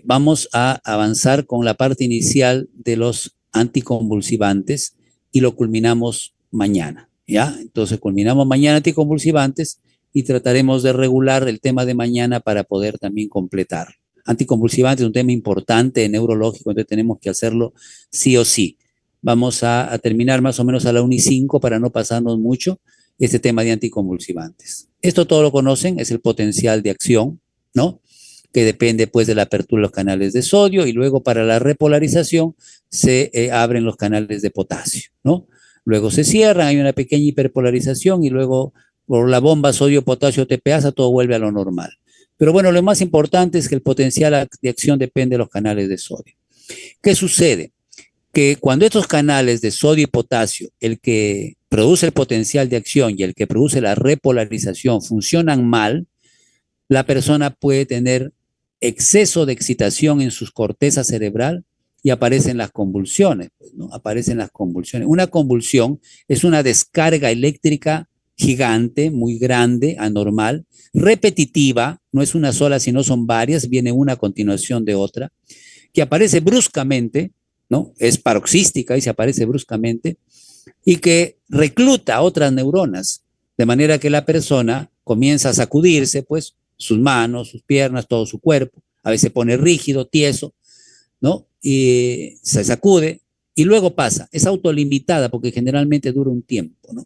Vamos a avanzar con la parte inicial de los anticonvulsivantes y lo culminamos mañana, ¿ya? Entonces culminamos mañana anticonvulsivantes y trataremos de regular el tema de mañana para poder también completar. Anticonvulsivantes es un tema importante, neurológico, entonces tenemos que hacerlo sí o sí. Vamos a terminar más o menos a la 1:05 para no pasarnos mucho este tema de anticonvulsivantes. Esto todo lo conocen, es el potencial de acción, ¿no? Que depende pues de la apertura de los canales de sodio y luego para la repolarización se abren los canales de potasio, ¿no? Luego se cierran, hay una pequeña hiperpolarización y luego por la bomba sodio-potasio TPasa todo vuelve a lo normal. Pero bueno, lo más importante es que el potencial de acción depende de los canales de sodio. ¿Qué sucede? Que cuando estos canales de sodio y potasio, el que produce el potencial de acción y el que produce la repolarización, funcionan mal, la persona puede tener exceso de excitación en su corteza cerebral y aparecen las convulsiones, ¿no? Aparecen las convulsiones. Una convulsión es una descarga eléctrica gigante, muy grande, anormal, repetitiva, no es una sola, sino son varias, viene una a continuación de otra, que aparece bruscamente, ¿no? Es paroxística y se aparece bruscamente, y que recluta a otras neuronas, de manera que la persona comienza a sacudirse, pues, sus manos, sus piernas, todo su cuerpo, a veces se pone rígido, tieso, ¿no? Y se sacude y luego pasa, es autolimitada porque generalmente dura un tiempo, ¿no?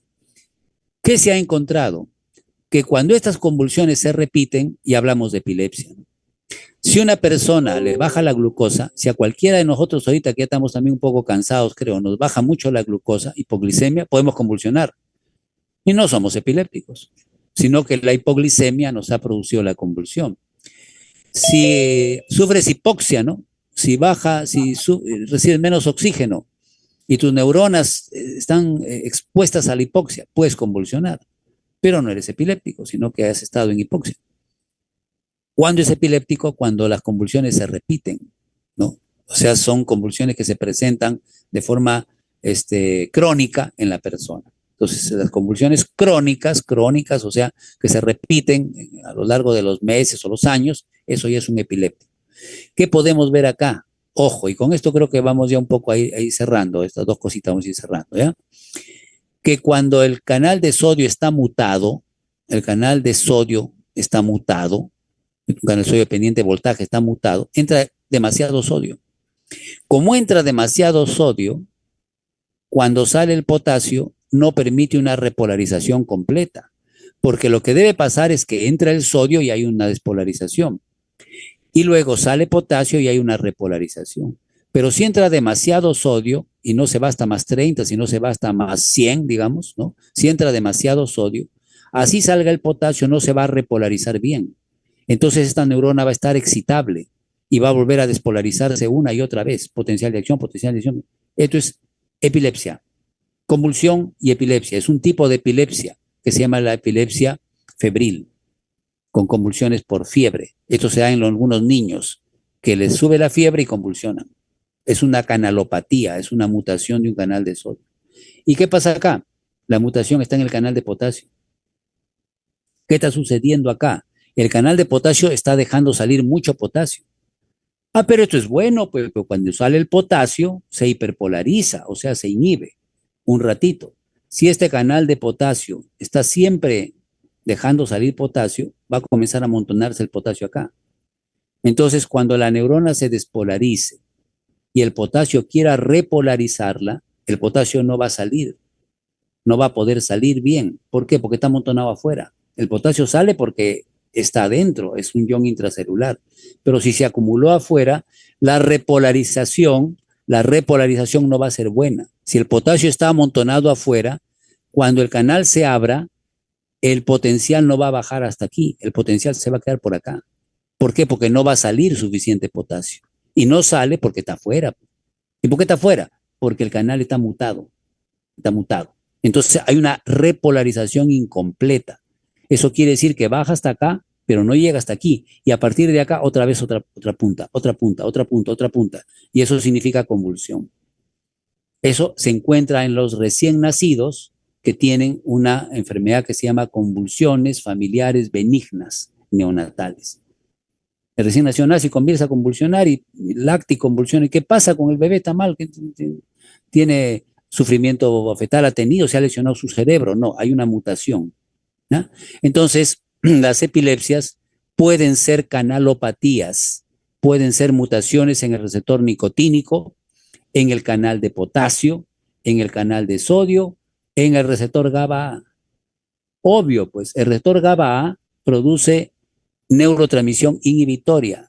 ¿Qué se ha encontrado? Que cuando estas convulsiones se repiten, y hablamos de epilepsia, ¿no? Si una persona le baja la glucosa, si a cualquiera de nosotros ahorita que ya estamos también un poco cansados, creo, nos baja mucho la glucosa, hipoglicemia, podemos convulsionar. Y no somos epilépticos, sino que la hipoglicemia nos ha producido la convulsión. Si sufres hipoxia, ¿no? Si baja, si recibes menos oxígeno y tus neuronas están expuestas a la hipoxia, puedes convulsionar, pero no eres epiléptico, sino que has estado en hipoxia. ¿Cuándo es epiléptico? Cuando las convulsiones se repiten, ¿no? O sea, son convulsiones que se presentan de forma crónica en la persona. Entonces, las convulsiones crónicas, o sea, que se repiten a lo largo de los meses o los años, eso ya es un epiléptico. ¿Qué podemos ver acá? Ojo, y con esto creo que vamos ya un poco ahí cerrando, estas dos cositas vamos a ir cerrando, ¿ya? Que cuando el canal de sodio está mutado, el canal de sodio está mutado, el canal de sodio dependiente de voltaje está mutado, entra demasiado sodio. Como entra demasiado sodio, cuando sale el potasio, no permite una repolarización completa, porque lo que debe pasar es que entra el sodio y hay una despolarización, y luego sale potasio y hay una repolarización. Pero si entra demasiado sodio y no se va hasta más 30, si no se va hasta más 100, digamos, ¿no? Si entra demasiado sodio, así salga el potasio, no se va a repolarizar bien. Entonces esta neurona va a estar excitable y va a volver a despolarizarse una y otra vez, potencial de acción, potencial de acción. Esto es epilepsia, convulsión y epilepsia. Es un tipo de epilepsia que se llama la epilepsia febril, con convulsiones por fiebre. Esto se da en algunos niños que les sube la fiebre y convulsionan. Es una canalopatía, es una mutación de un canal de sodio. ¿Y qué pasa acá? La mutación está en el canal de potasio. ¿Qué está sucediendo acá? El canal de potasio está dejando salir mucho potasio. Ah, pero esto es bueno, pues cuando sale el potasio se hiperpolariza, o sea, se inhibe un ratito. Si este canal de potasio está siempre dejando salir potasio, va a comenzar a amontonarse el potasio acá. Entonces, cuando la neurona se despolarice y el potasio quiera repolarizarla, el potasio no va a salir, no va a poder salir bien. ¿Por qué? Porque está amontonado afuera. El potasio sale porque está adentro, es un ion intracelular. Pero si se acumuló afuera, la repolarización no va a ser buena. Si el potasio está amontonado afuera, cuando el canal se abra, el potencial no va a bajar hasta aquí, el potencial se va a quedar por acá. ¿Por qué? Porque no va a salir suficiente potasio. Y no sale porque está afuera. ¿Y por qué está afuera? Porque el canal está mutado. Está mutado. Entonces hay una repolarización incompleta. Eso quiere decir que baja hasta acá pero no llega hasta aquí. Y a partir de acá, otra vez otra punta, otra punta, otra punta, otra punta. Y eso significa convulsión. Eso se encuentra en los recién nacidos que tienen una enfermedad que se llama convulsiones familiares benignas neonatales. El recién nacido nace y comienza a convulsionar y lacta y convulsiona. ¿Y qué pasa con el bebé? ¿Está mal? ¿Tiene sufrimiento fetal? ¿Ha tenido? ¿Se ha lesionado su cerebro? No, hay una mutación, ¿no? Entonces, las epilepsias pueden ser canalopatías, pueden ser mutaciones en el receptor nicotínico, en el canal de potasio, en el canal de sodio, en el receptor GABA-A. Obvio, pues el receptor GABA-A produce neurotransmisión inhibitoria,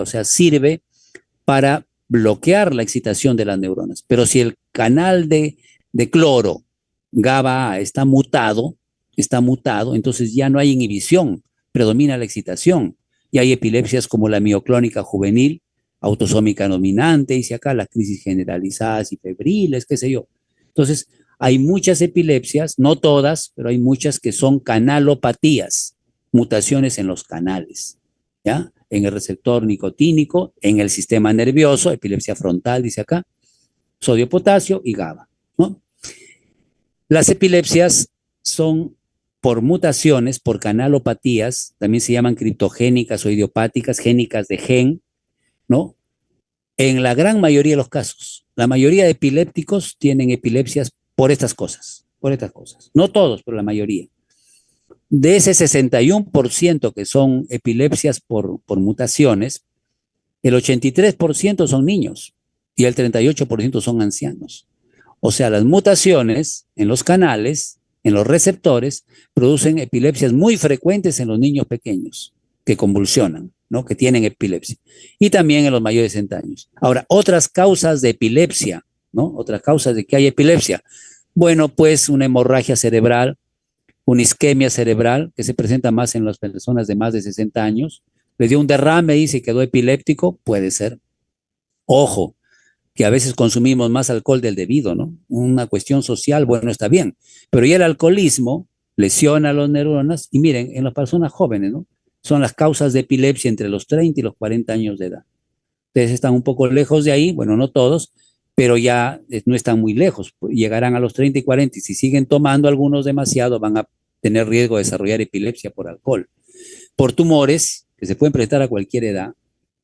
o sea, sirve para bloquear la excitación de las neuronas. Pero si el canal de cloro GABA-A está mutado, entonces ya no hay inhibición, predomina la excitación. Y hay epilepsias como la mioclónica juvenil, autosómica dominante, dice acá, las crisis generalizadas y febriles, qué sé yo. Entonces, hay muchas epilepsias, no todas, pero hay muchas que son canalopatías, mutaciones en los canales, ¿ya? En el receptor nicotínico, en el sistema nervioso, epilepsia frontal, dice acá, sodio, potasio y GABA, ¿no? Las epilepsias son por mutaciones, por canalopatías, también se llaman criptogénicas o idiopáticas, génicas de gen, ¿no? En la gran mayoría de los casos, la mayoría de epilépticos tienen epilepsias por estas cosas, No todos, pero la mayoría. De ese 61% que son epilepsias por mutaciones, el 83% son niños y el 38% son ancianos. O sea, las mutaciones en los canales, en los receptores, producen epilepsias muy frecuentes en los niños pequeños que convulsionan, ¿no? Que tienen epilepsia. Y también en los mayores de 60 años. Ahora, otras causas de epilepsia, ¿no? Otras causas de que hay epilepsia. Bueno, pues una hemorragia cerebral, una isquemia cerebral, que se presenta más en las personas de más de 60 años. Le dio un derrame y se quedó epiléptico, puede ser. Ojo, que a veces consumimos más alcohol del debido, ¿no? Una cuestión social, bueno, está bien, pero ya el alcoholismo lesiona a las neuronas y miren, en las personas jóvenes, ¿no? Son las causas de epilepsia entre los 30 y los 40 años de edad. Ustedes están un poco lejos de ahí, bueno, no todos, pero ya no están muy lejos, llegarán a los 30 y 40 y si siguen tomando algunos demasiado van a tener riesgo de desarrollar epilepsia por alcohol. Por tumores que se pueden presentar a cualquier edad,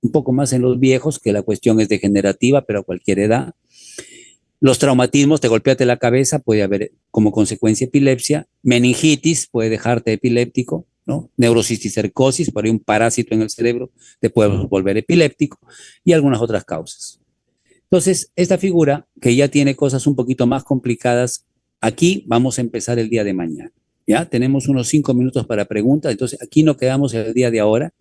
un poco más en los viejos, que la cuestión es degenerativa, pero a cualquier edad. Los traumatismos, te golpeaste la cabeza, puede haber como consecuencia epilepsia. Meningitis puede dejarte epiléptico, ¿no? Neurocisticercosis, por ahí un parásito en el cerebro, te puede volver epiléptico y algunas otras causas. Entonces, esta figura, que ya tiene cosas un poquito más complicadas, aquí vamos a empezar el día de mañana. Ya tenemos unos 5 minutos para preguntas, entonces aquí nos quedamos el día de ahora